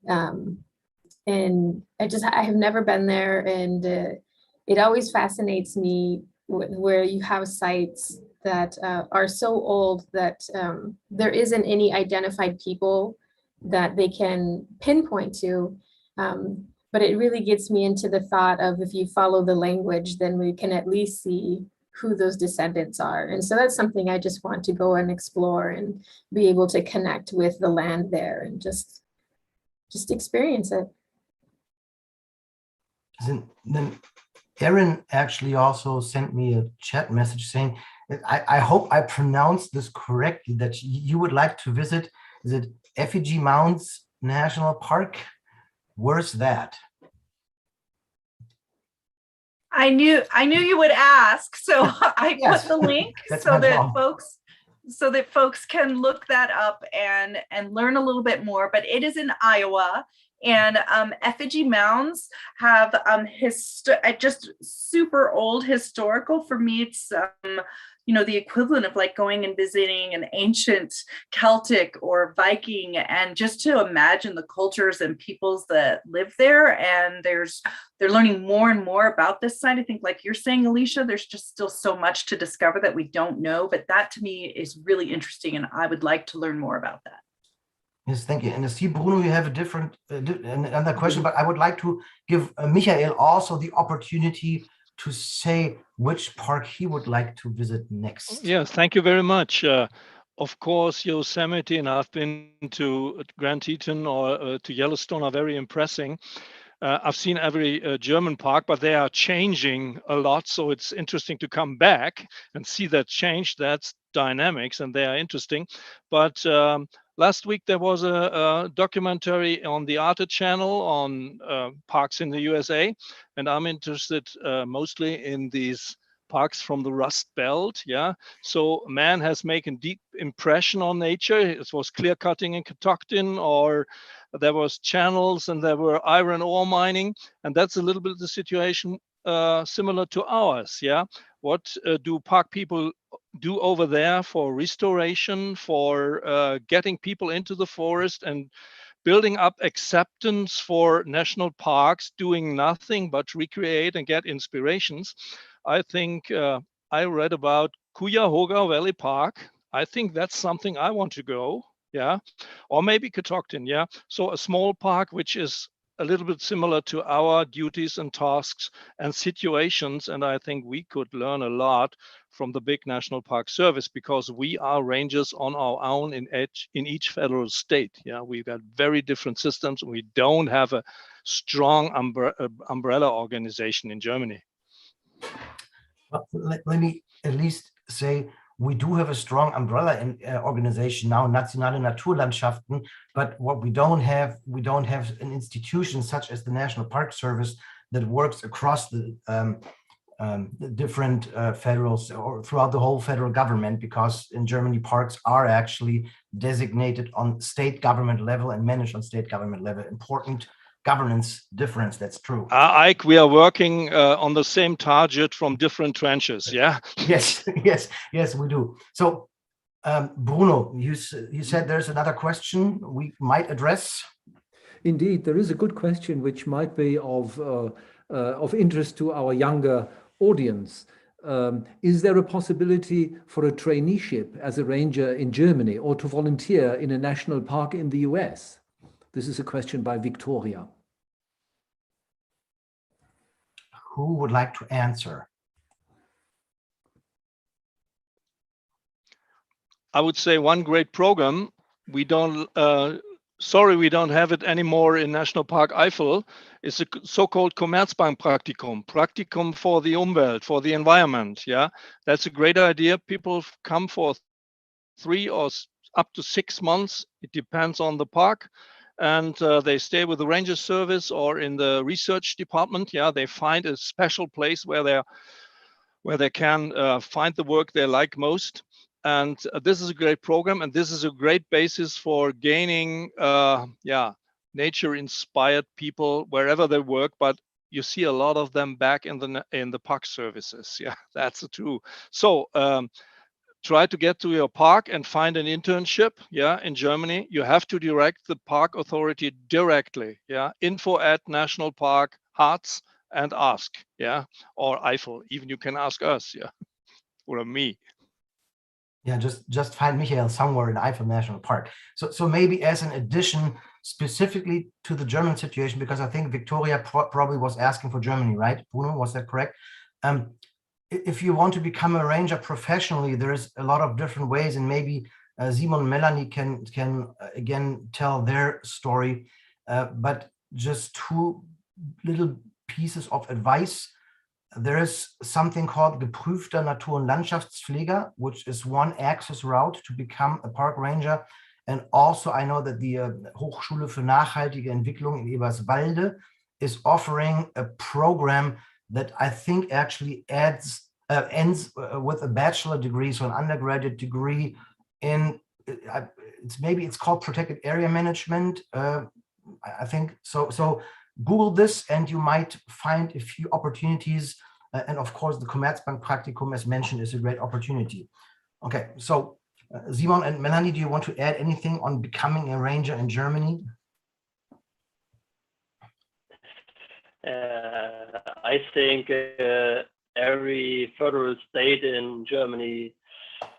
And I have never been there, and it always fascinates me where you have sites that are so old that there isn't any identified people that they can pinpoint to. But it really gets me into the thought of, if you follow the language, then we can at least see who those descendants are. And so that's something I just want to go and explore and be able to connect with the land there and just experience it. Then Erin actually also sent me a chat message saying, I hope I pronounced this correctly, that you would like to visit, is it Effigy Mounds National Park? Where's that? I knew you would ask, so I put the link so that folks can look that up and learn a little bit more. But it is in Iowa, and Effigy Mounds have just super old historical. For me, it's the equivalent of like going and visiting an ancient Celtic or Viking, and just to imagine the cultures and peoples that live there. And they're learning more and more about this site. I think, like you're saying, Alicia, there's just still so much to discover that we don't know, but that to me is really interesting, and I would like to learn more about that. Yes, thank you. And I see, Bruno, you have a different another question, but I would like to give Michael also the opportunity to say which park he would like to visit next. Yes, thank you very much. Of course, Yosemite, and I've been to Grand Teton or to Yellowstone, are very impressive. I've seen every German park, but they are changing a lot. So it's interesting to come back and see that change. That's dynamics, and they are interesting. But Last week there was a documentary on the Arte channel on parks in the USA, and I'm interested mostly in these parks from the Rust Belt. Yeah, so man has made a deep impression on nature. It was clear cutting in Catoctin, or there was channels and there were iron ore mining, and that's a little bit the situation similar to ours. Yeah, what do park people do over there for restoration, for getting people into the forest and building up acceptance for national parks, doing nothing but recreate and get inspirations? I think I read about Cuyahoga Valley Park. I think that's something I want to go. Yeah, or maybe Catoctin. Yeah, so a small park which is a little bit similar to our duties and tasks and situations. And I think we could learn a lot from the big National Park Service, because we are rangers on our own in each federal state. Yeah, we've got very different systems. We don't have a strong umbrella organization in Germany. Let me at least say, we do have a strong umbrella organization now, Nationale Naturlandschaften, but what we don't have an institution such as the National Park Service that works across the different federals or throughout the whole federal government, because in Germany parks are actually designated on state government level and managed on state government level. Important governance difference, that's true. Ike, we are working on the same target from different trenches, yeah? Yes, we do. So, Bruno, you said there's another question we might address? Indeed, there is a good question which might be of interest to our younger audience. Is there a possibility for a traineeship as a ranger in Germany, or to volunteer in a national park in the US? This is a question by Victoria. Who would like to answer? I would say one great program. We don't, sorry, we don't have it anymore in National Park Eifel. It's a so-called Commerzbank-Praktikum, Praktikum for the Umwelt, for the environment. Yeah, that's a great idea. People come for 3 or up to 6 months. It depends on the park. And they stay with the ranger service or in the research department. Yeah, they find a special place where they can find the work they like most. And this is a great program, and this is a great basis for gaining, nature-inspired people wherever they work. But you see a lot of them back in the park services. Yeah, that's true. So. Try to get to your park and find an internship. Yeah, in Germany, you have to direct the park authority directly. Yeah, info@National Park Harz and ask. Yeah, or Eifel. Even you can ask us. Yeah, or me. Yeah, just find Michael somewhere in Eifel National Park. So maybe as an addition, specifically to the German situation, because I think Victoria probably was asking for Germany, right? Bruno, was that correct? If you want to become a ranger professionally, there's a lot of different ways, and maybe Simon and Melanie can again tell their story. But just 2 little pieces of advice. There is something called geprüfter Natur- und Landschaftspfleger, which is one access route to become a park ranger. And also I know that the Hochschule für nachhaltige Entwicklung in Eberswalde is offering a program that I think actually ends with a bachelor degree, so an undergraduate degree in, it's called protected area management. I think so. So Google this and you might find a few opportunities. And of course, the Commerzbank Praktikum, as mentioned, is a great opportunity. Okay, so Simon and Melanie, do you want to add anything on becoming a ranger in Germany? I think every federal state in Germany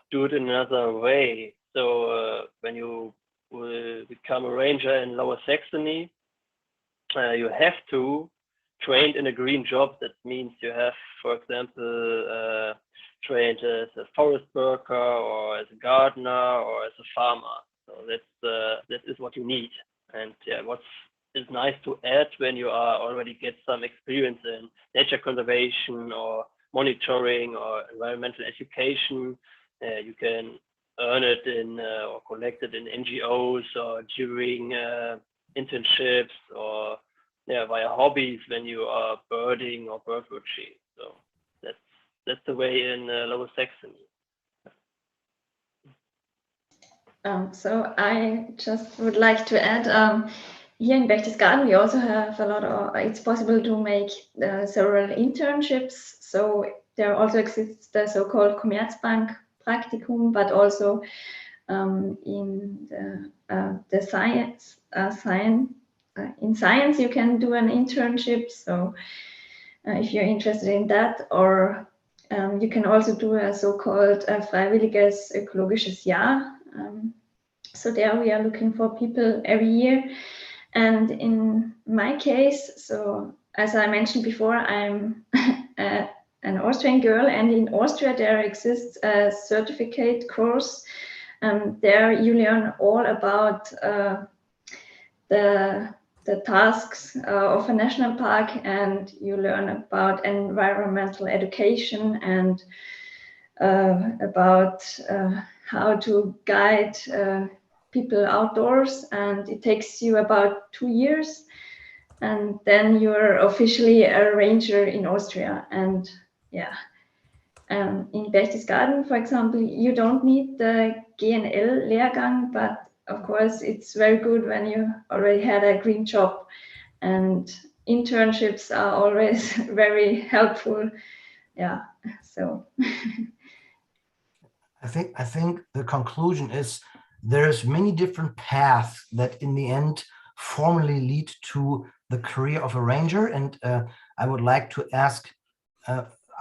do it another way. So when you will become a ranger in Lower Saxony, you have to train in a green job. That means you have, for example, trained as a forest worker or as a gardener or as a farmer. So that is what you need. And yeah, what's is nice to add when you are already get some experience in nature conservation or monitoring or environmental education. You can earn it in or collect it in NGOs or during internships or via hobbies when you are birding or bird watching. So that's the way in Lower Saxony. So I just would like to add, here in Berchtesgaden, we also have a lot of, it's possible to make several internships. So there also exists the so-called Commerzbank Praktikum, but also in the science, in science you can do an internship. So if you're interested in that, or you can also do a so-called freiwilliges ökologisches Jahr. So there we are looking for people every year. And in my case, so as I mentioned before, I'm an Austrian girl, and in Austria there exists a certificate course. There you learn all about the tasks of a national park, and you learn about environmental education and about how to guide people outdoors, and it takes you about 2 years, and then you're officially a ranger in Austria. And in Berchtesgaden, for example, you don't need the GNL Lehrgang, but of course it's very good when you already had a green job, and internships are always very helpful. So I think the conclusion is there's many different paths that in the end formally lead to the career of a ranger. And I would like to ask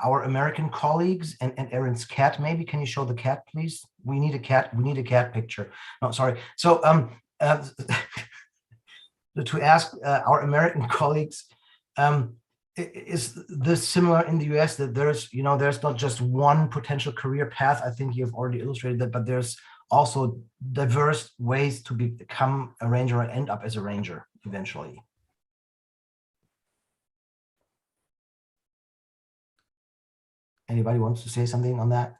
our American colleagues and Erin's cat, maybe. Can you show the cat, please? We need a cat. We need a cat picture. No, sorry. So to ask our American colleagues, is this similar in the US, that there's not just one potential career path? I think you've already illustrated that, but there's also diverse ways to become a ranger or end up as a ranger eventually. Anybody wants to say something on that?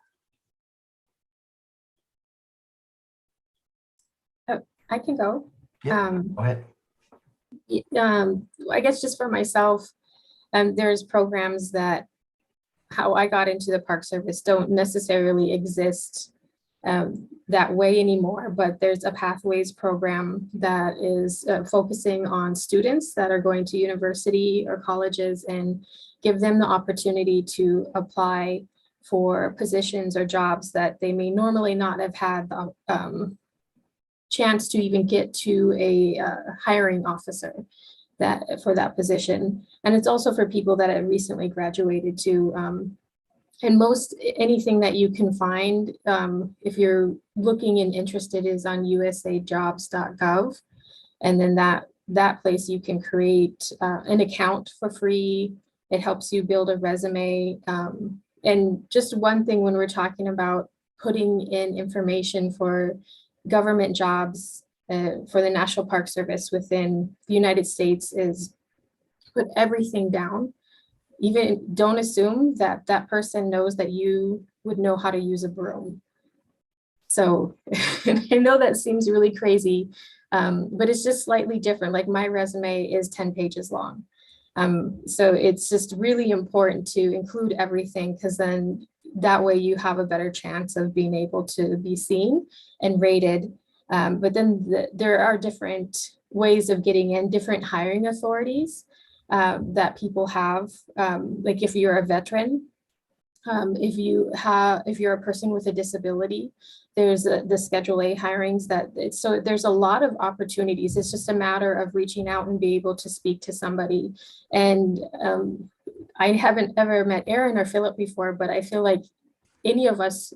I can go. Yeah, go ahead. I guess just for myself, there's programs that how I got into the Park Service don't necessarily exist that way anymore, but there's a Pathways program that is focusing on students that are going to university or colleges and give them the opportunity to apply for positions or jobs that they may normally not have had the chance to even get to a hiring officer for that position. And it's also for people that have recently graduated too. And anything that you can find, if you're looking and interested, is on usajobs.gov. And then that place you can create an account for free. It helps you build a resume. And just one thing when we're talking about putting in information for government jobs for the National Park Service within the United States is put everything down. Even don't assume that that person knows that you would know how to use a broom. So I know that seems really crazy, but it's just slightly different. Like my resume is 10 pages long. So it's just really important to include everything, because then that way you have a better chance of being able to be seen and rated. But then there are different ways of getting in, different hiring authorities that people have. Like if you're a veteran, if you're a person with a disability, there's the Schedule A hirings so there's a lot of opportunities. It's just a matter of reaching out and be able to speak to somebody. And I haven't ever met Erin or Philip before, but I feel like any of us,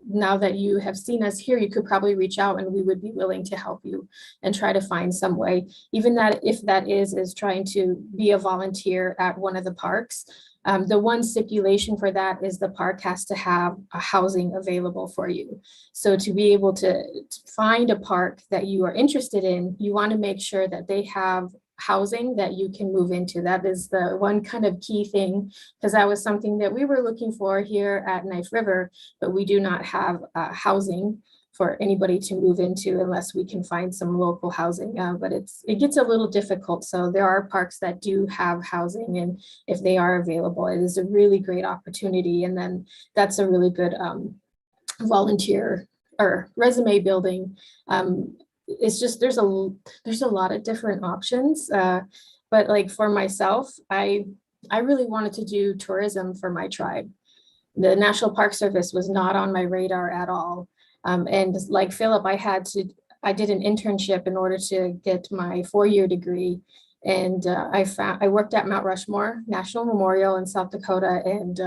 now that you have seen us here, you could probably reach out and we would be willing to help you and try to find some way, even that if that is trying to be a volunteer at one of the parks. The one stipulation for that is the park has to have a housing available for you. So to be able to find a park that you are interested in, you want to make sure that they have housing that you can move into. That is the one kind of key thing, because that was something that we were looking for here at Knife River, but we do not have housing for anybody to move into unless we can find some local housing. But it gets a little difficult. So there are parks that do have housing, and if they are available, it is a really great opportunity. And then that's a really good volunteer or resume building. It's just there's a lot of different options. But like for myself, I really wanted to do tourism for my tribe. The National Park Service was not on my radar at all. And like Philip, I did an internship in order to get my 4-year degree. And I worked at Mount Rushmore National Memorial in South Dakota, and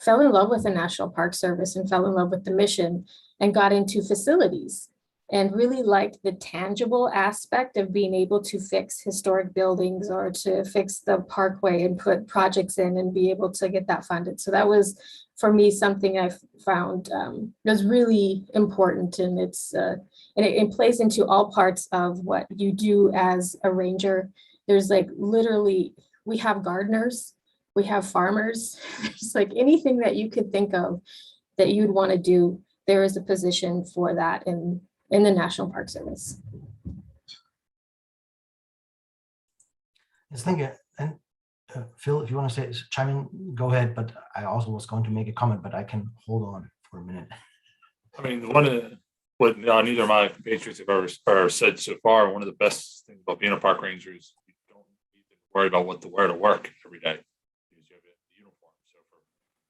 fell in love with the National Park Service and fell in love with the mission and got into facilities and really liked the tangible aspect of being able to fix historic buildings or to fix the parkway and put projects in and be able to get that funded. So that was, for me, something I found was really important, and it plays into all parts of what you do as a ranger. There's like literally, we have gardeners, we have farmers, it's like anything that you could think of that you'd want to do, there is a position for that in the National Park Service. Yes, thank you. And Phil, if you want to chime in, go ahead. But I also was going to make a comment, but I can hold on for a minute. I mean, what neither of my compatriots have ever said so far, one of the best things about being a park ranger is you don't need to worry about what to wear to work every day, because you have a uniform. So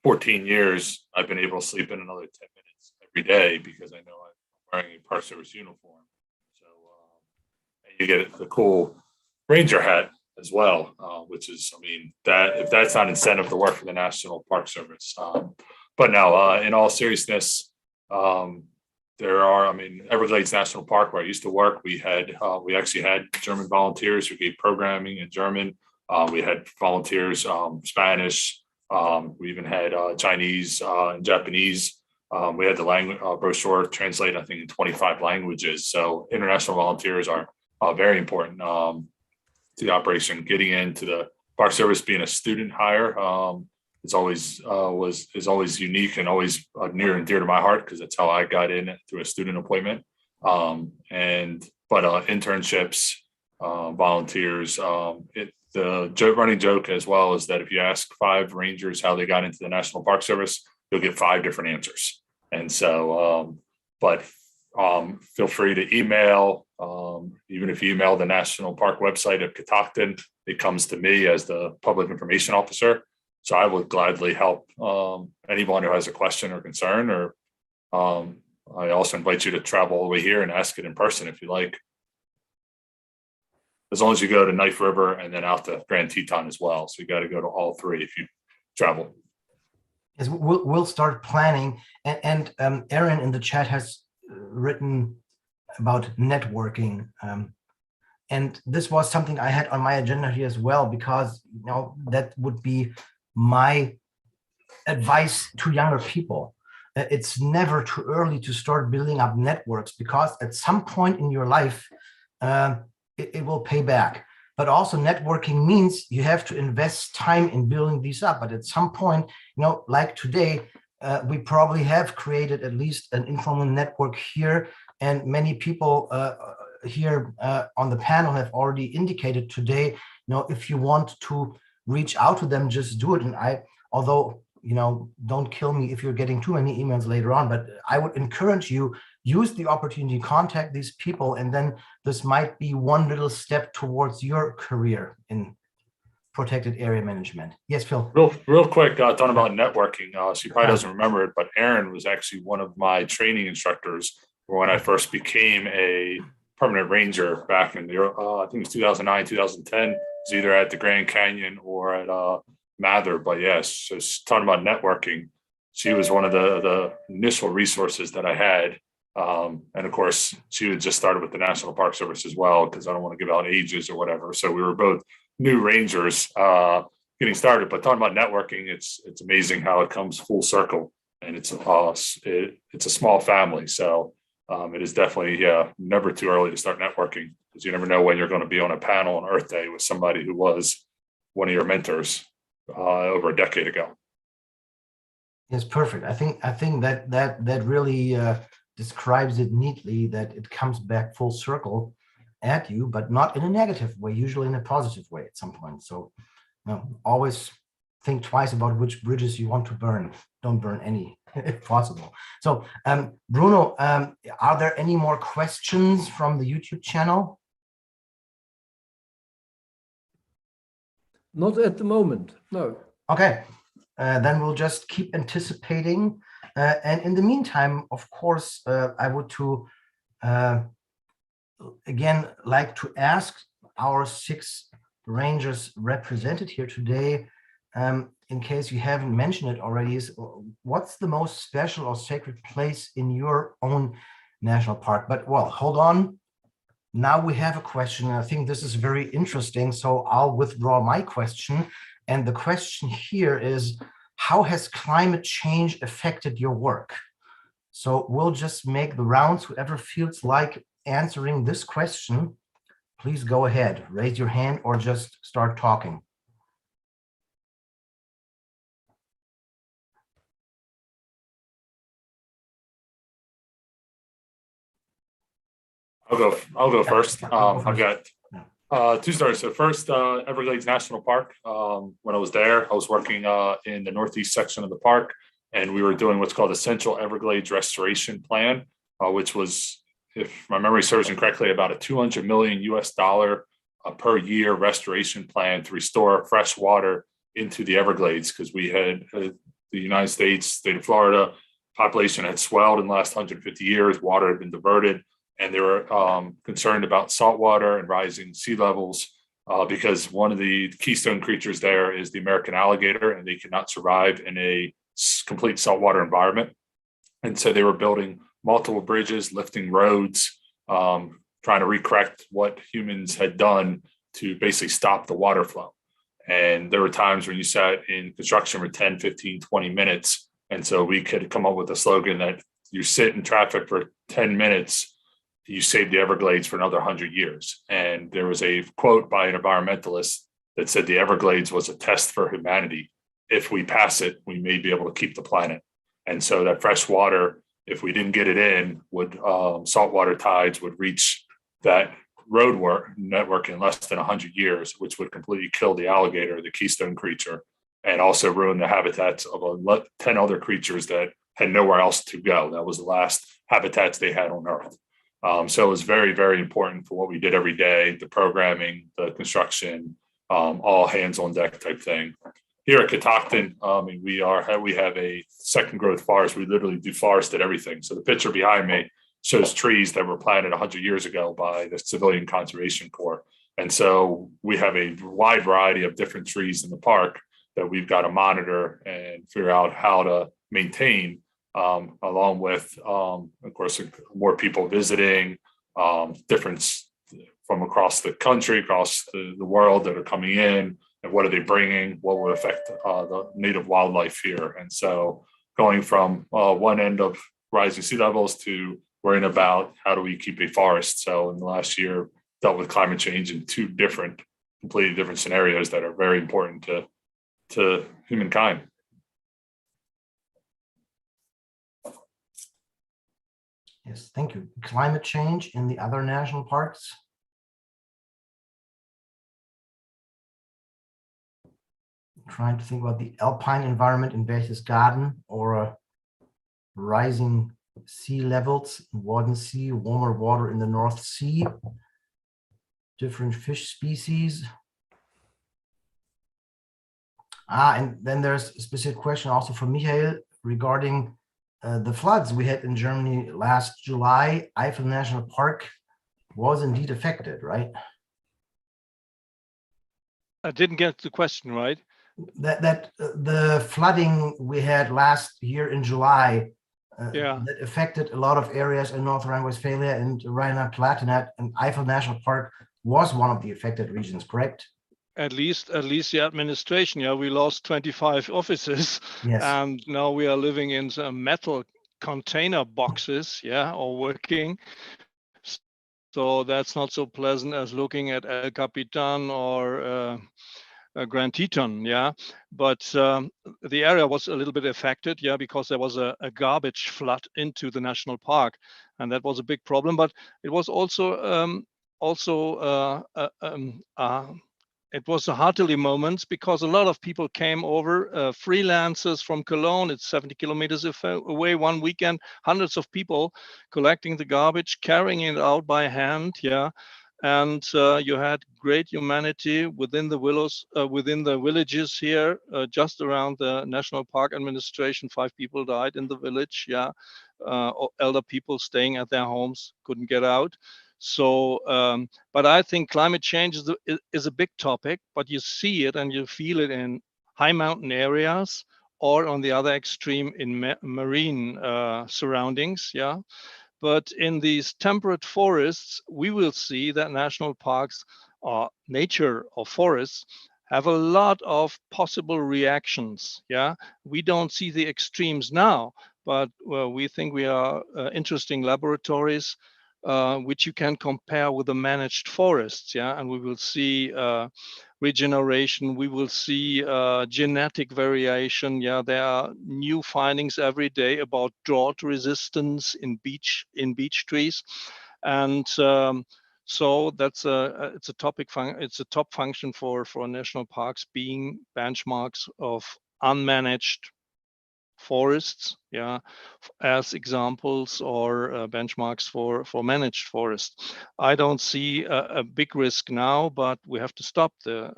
for 14 years, I've been able to sleep in another 10 minutes every day because I know I'm wearing a Park Service uniform. So and you get the cool ranger hat as well, which is, I mean, that if that's not incentive to work for the National Park Service. But now, in all seriousness, there are, I mean, Everglades National Park, where I used to work, we actually had German volunteers who gave programming in German. We had volunteers, Spanish. We even had Chinese and Japanese. We had the language brochure translated, I think, in 25 languages. So international volunteers are very important to the operation. Getting into the Park Service, being a student hire, is always unique and always near and dear to my heart, because that's how I got in through a student appointment. But internships, volunteers, the running joke as well is that if you ask 5 rangers how they got into the National Park Service, you'll get 5 different answers. And so, feel free to email, even if you email the National Park website at Catoctin, it comes to me as the public information officer. So I would gladly help anyone who has a question or concern, or I also invite you to travel all the way here and ask it in person if you like. As long as you go to Knife River and then out to Grand Teton as well. So you got to go to all 3 if you travel. Yes, we'll start planning. And Aaron in the chat has written about networking. And this was something I had on my agenda here as well, because that would be my advice to younger people. It's never too early to start building up networks, because at some point in your life, it will pay back. But also networking means you have to invest time in building these up. But at some point, like today, we probably have created at least an informal network here. And many people here on the panel have already indicated today, if you want to reach out to them, just do it. And although, don't kill me if you're getting too many emails later on, but I would encourage you, use the opportunity, contact these people, and then this might be one little step towards your career in protected area management. Yes, Phil. Real quick, talking about networking. She probably doesn't remember it, but Aaron was actually one of my training instructors when I first became a permanent ranger back in the, I think it was 2009, 2010. It was either at the Grand Canyon or at Mather. But yes, so talking about networking, she was one of the initial resources that I had. And of course, she had just started with the National Park Service as well, because I don't want to give out ages or whatever. So we were both new rangers getting started. But talking about networking, it's amazing how it comes full circle, and it's a small family. So It is definitely, never too early to start networking, because you never know when you're going to be on a panel on Earth Day with somebody who was one of your mentors over a decade ago. Yes, perfect. I think that really describes it neatly, that it comes back full circle at you, but not in a negative way, usually in a positive way at some point. So always think twice about which bridges you want to burn. Don't burn any if possible. So Bruno, are there any more questions from the YouTube channel? Not at the moment, no. Okay, then we'll just keep anticipating. And in the meantime, of course, I would again like to ask our 6 rangers represented here today, in case you haven't mentioned it already, is what's the most special or sacred place in your own national park? But well, hold on. Now we have a question. I think this is very interesting, so I'll withdraw my question. And the question here is, how has climate change affected your work? So we'll just make the rounds. Whoever feels like answering this question, please go ahead, raise your hand or just start talking. I'll go first. I've got 2 stories. So first, Everglades National Park. When I was there, I was working in the northeast section of the park, and we were doing what's called the Central Everglades Restoration Plan, which was, if my memory serves me correctly, about a $200 million per year restoration plan to restore fresh water into the Everglades, because we had the United States, state of Florida, population had swelled in the last 150 years, water had been diverted, and they were concerned about saltwater and rising sea levels because one of the keystone creatures there is the American alligator, and they cannot survive in a complete saltwater environment. And so they were building multiple bridges, lifting roads, trying to recorrect what humans had done to basically stop the water flow. And there were times when you sat in construction for 10, 15, 20 minutes. And so we could come up with a slogan that you sit in traffic for 10 minutes, you save the Everglades for another 100 years. And there was a quote by an environmentalist that said the Everglades was a test for humanity. If we pass it, we may be able to keep the planet. And so that fresh water, if we didn't get it in, would saltwater tides would reach that road network in less than 100 years, which would completely kill the alligator, the keystone creature, and also ruin the habitats of 10 other creatures that had nowhere else to go. That was the last habitats they had on Earth. So it was very, very important for what we did every day, the programming, the construction, all hands on deck type thing. Here at Catoctin, we have a second growth forest. We literally do forested everything. So the picture behind me shows trees that were planted 100 years ago by the Civilian Conservation Corps. And so we have a wide variety of different trees in the park that we've got to monitor and figure out how to maintain, along with, of course, more people visiting, difference from across the country, across the world that are coming in, and what are they bringing, what would affect the native wildlife here. And so going from one end of rising sea levels to worrying about how do we keep a forest. So in the last year, dealt with climate change in 2 completely different scenarios that are very important to humankind. Yes, thank you. Climate change in the other national parks? Trying to think about the alpine environment in Berchtesgaden, or rising sea levels in Wadden Sea, warmer water in the North Sea, different fish species. And then there's a specific question also from Michael regarding the floods we had in Germany last July. Eifel National Park was indeed affected, right? I didn't get the question right. That the flooding we had last year in July that affected a lot of areas in North Rhine-Westphalia and Rhineland-Palatinate, and Eifel National Park was one of the affected regions, correct? At least the administration. Yeah, we lost 25 offices, yes. And now we are living in a metal container boxes, yeah, or working. So that's not so pleasant as looking at El Capitan or Grand Teton, yeah. But the area was a little bit affected, yeah, because there was a garbage flood into the national park, and that was a big problem. But it was also it was a heartily moment because a lot of people came over, freelancers from Cologne. It's 70 kilometers away. One weekend, hundreds of people collecting the garbage, carrying it out by hand, yeah. And you had great humanity within the within the villages here, just around the National Park Administration. 5 people died in the village, yeah. Elder people staying at their homes, couldn't get out. So, but I think climate change is a big topic, but you see it and you feel it in high mountain areas or on the other extreme in marine surroundings, yeah. But in these temperate forests, we will see that national parks or nature or forests have a lot of possible reactions, yeah. We don't see the extremes now, but we think we are interesting laboratories which you can compare with the managed forests, yeah, and we will see regeneration, we will see genetic variation, yeah, there are new findings every day about drought resistance in beech trees, and so that's it's a top function for national parks being benchmarks of unmanaged forests, yeah, as examples or benchmarks for managed forests. I don't see a big risk now, but we have to stop the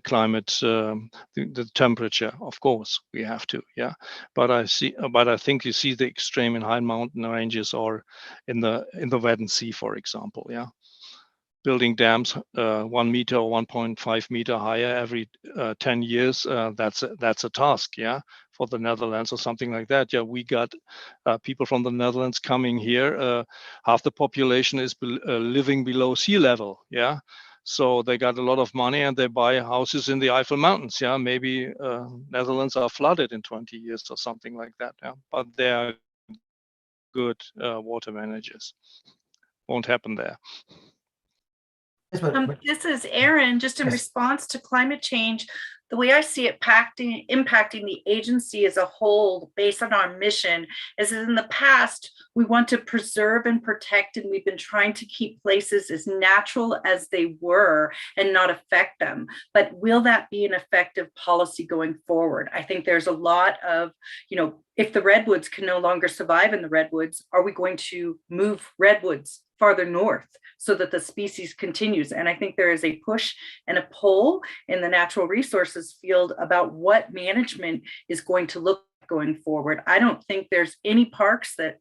climate, the temperature. Of course, we have to, yeah. But I think you see the extreme in high mountain ranges or in the Wadden Sea, for example, yeah. Building dams 1 meter or 1.5 meter higher every 10 years, that's a task, yeah, for the Netherlands or something like that. Yeah, we got people from the Netherlands coming here. Half the population is living below sea level, yeah. So they got a lot of money and they buy houses in the Eifel Mountains, yeah. Maybe Netherlands are flooded in 20 years or something like that, yeah. But they are good water managers. Won't happen there. This is Erin. Just in response to climate change, the way I see it impacting the agency as a whole based on our mission is that in the past, we want to preserve and protect, and we've been trying to keep places as natural as they were and not affect them. But will that be an effective policy going forward? I think there's a lot of, if the redwoods can no longer survive in the redwoods, are we going to move redwoods farther north so that the species continues? And I think there is a push and a pull in the natural resources field about what management is going to look going forward. I don't think there's any parks that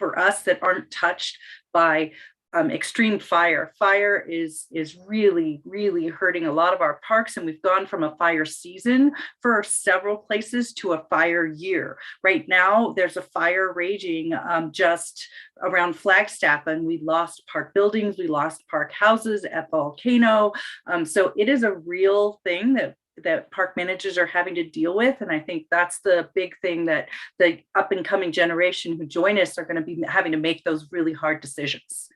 for us that aren't touched by extreme fire. Fire is really, really hurting a lot of our parks, and we've gone from a fire season for several places to a fire year. Right now, there's a fire raging just around Flagstaff, and we lost park buildings, we lost park houses at Volcano. So it is a real thing that park managers are having to deal with. And I think that's the big thing that the up and coming generation who join us are going to be having to make those really hard decisions.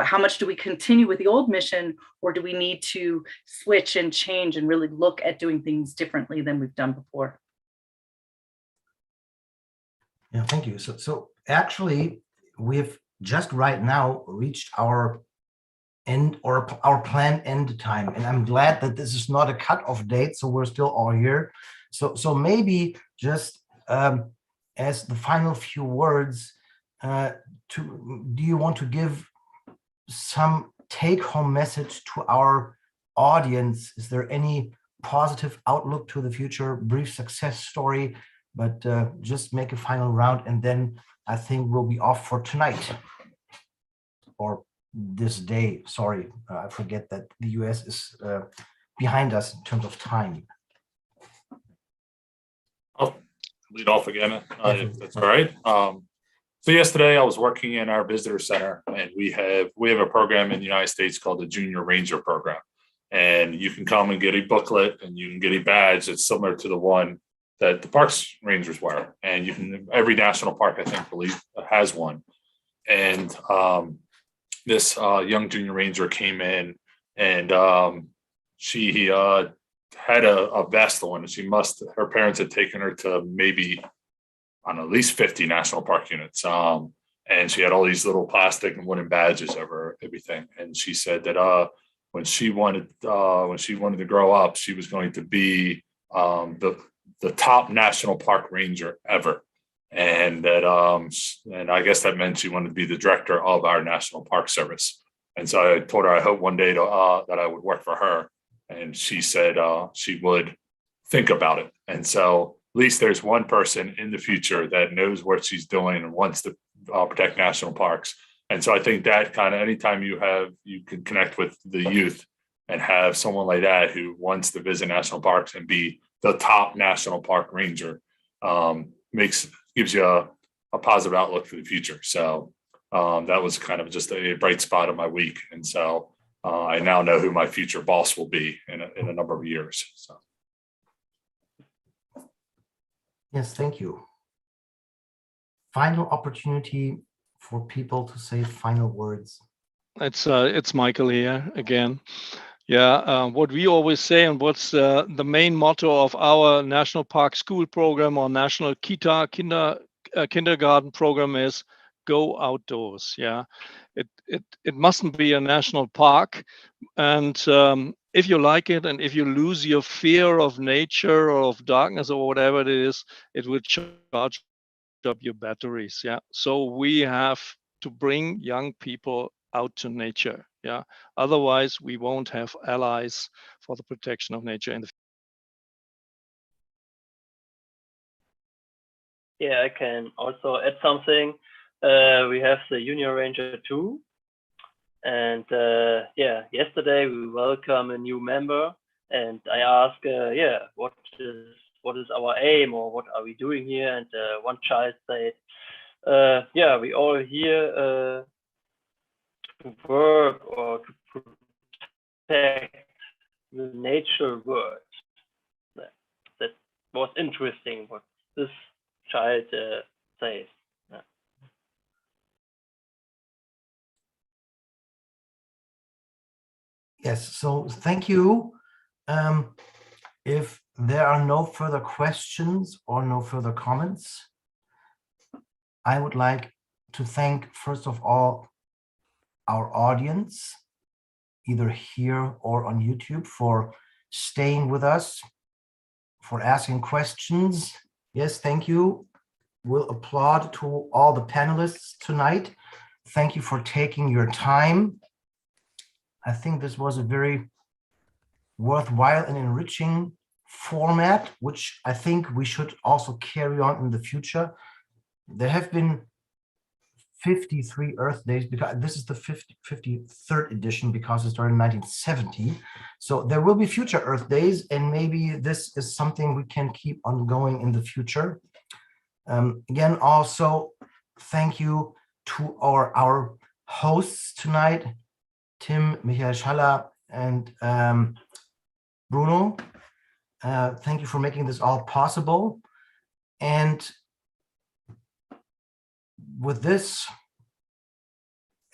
How much do we continue with the old mission, or do we need to switch and change and really look at doing things differently than we've done before? Yeah, thank you. So actually, we've just right now reached our end or our planned end time, and I'm glad that this is not a cutoff date, so we're still all here. So maybe just as the final few words, do you want to give some take-home message to our audience? Is there any positive outlook to the future, brief success story, but just make a final round, and then I think we'll be off for tonight or this day. Sorry, I forget that the US is behind us in terms of time. I'll lead off again, if that's all right. So yesterday I was working in our visitor center, and we have a program in the United States called the Junior Ranger Program. And you can come and get a booklet and you can get a badge that's similar to the one that the parks rangers wear. And you can, every national park, I think, has one. And this young junior ranger came in, and she had a vest on, and her parents had taken her to maybe, I don't know, at least 50 national park units. And she had all these little plastic and wooden badges over everything. And she said that when she wanted to grow up, she was going to be the top national park ranger ever. And that and I guess that meant she wanted to be the director of our National Park Service. And so I told her I hope one day that I would work for her. And she said she would think about it. And so at least there's one person in the future that knows what she's doing and wants to protect national parks. And so I think that kind of, anytime you can connect with the youth and have someone like that who wants to visit national parks and be the top national park ranger, gives you a positive outlook for the future. So that was kind of just a bright spot of my week. And so I now know who my future boss will be in a number of years. So. Yes, thank you. Final opportunity for people to say final words. It's Michael here again. Yeah, what we always say, and what's the main motto of our National Park School program or National Kindergarten program is go outdoors. Yeah, it mustn't be a national park, and if you like it, and if you lose your fear of nature or of darkness or whatever it is, it will charge up your batteries. Yeah, so we have to bring young people out to nature. Yeah, otherwise we won't have allies for the protection of nature in the future. Yeah, I can also add something. We have the Junior Ranger 2, and yeah, yesterday we welcome a new member, and I asked, yeah, what is our aim, or what are we doing here? And one child said, yeah, we all here to work or to protect the nature world. That was interesting what this child says. Yeah. Yes, so thank you. If there are no further questions or no further comments, I would like to thank, first of all, our audience, either here or on YouTube, for staying with us, for asking questions. Yes, thank you. We'll applaud to all the panelists tonight. Thank you for taking your time. I think this was a very worthwhile and enriching format, which I think we should also carry on in the future. There have been 53 Earth Days, because this is the 53rd edition, because it started in 1970. So there will be future Earth Days, and maybe this is something we can keep on going in the future. Again, also, thank you to our hosts tonight, Tim, Michael Schaller, and Bruno. Thank you for making this all possible. And with this,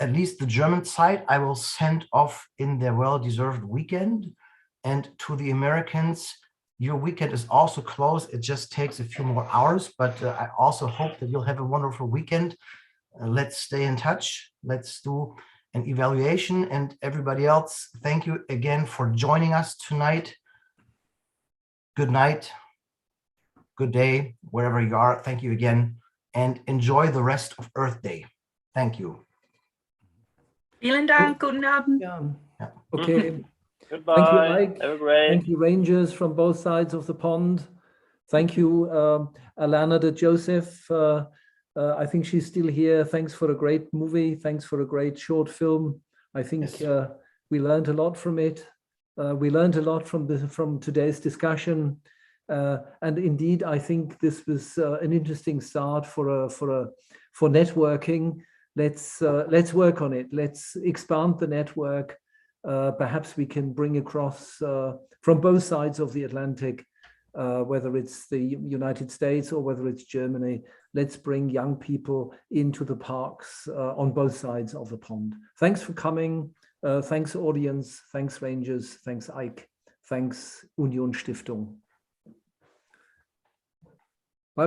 at least the German side, I will send off in their well-deserved weekend. And to the Americans, your weekend is also closed. It just takes a few more hours, but I also hope that you'll have a wonderful weekend. Let's stay in touch. Let's do an evaluation. And everybody else, thank you again for joining us tonight. Good night, good day, wherever you are. Thank you again, and enjoy the rest of Earth Day. Thank you. Vielen Dank. Guten Abend. Yeah. Okay. Goodbye. Thank you, Mike. Have a great. Thank you, Rangers from both sides of the pond. Thank you, Alana de Joseph. I think she's still here. Thanks for a great movie. Thanks for a great short film. I think we learned a lot from it. We learned a lot from today's discussion. And indeed, I think this was an interesting start for networking. Let's work on it. Let's expand the network. Perhaps we can bring across from both sides of the Atlantic whether it's the United States or whether it's Germany. Let's bring young people into the parks on both sides of the pond. Thanks for coming. Thanks, audience. Thanks, Rangers. Thanks, Ike. Thanks, Union Stiftung.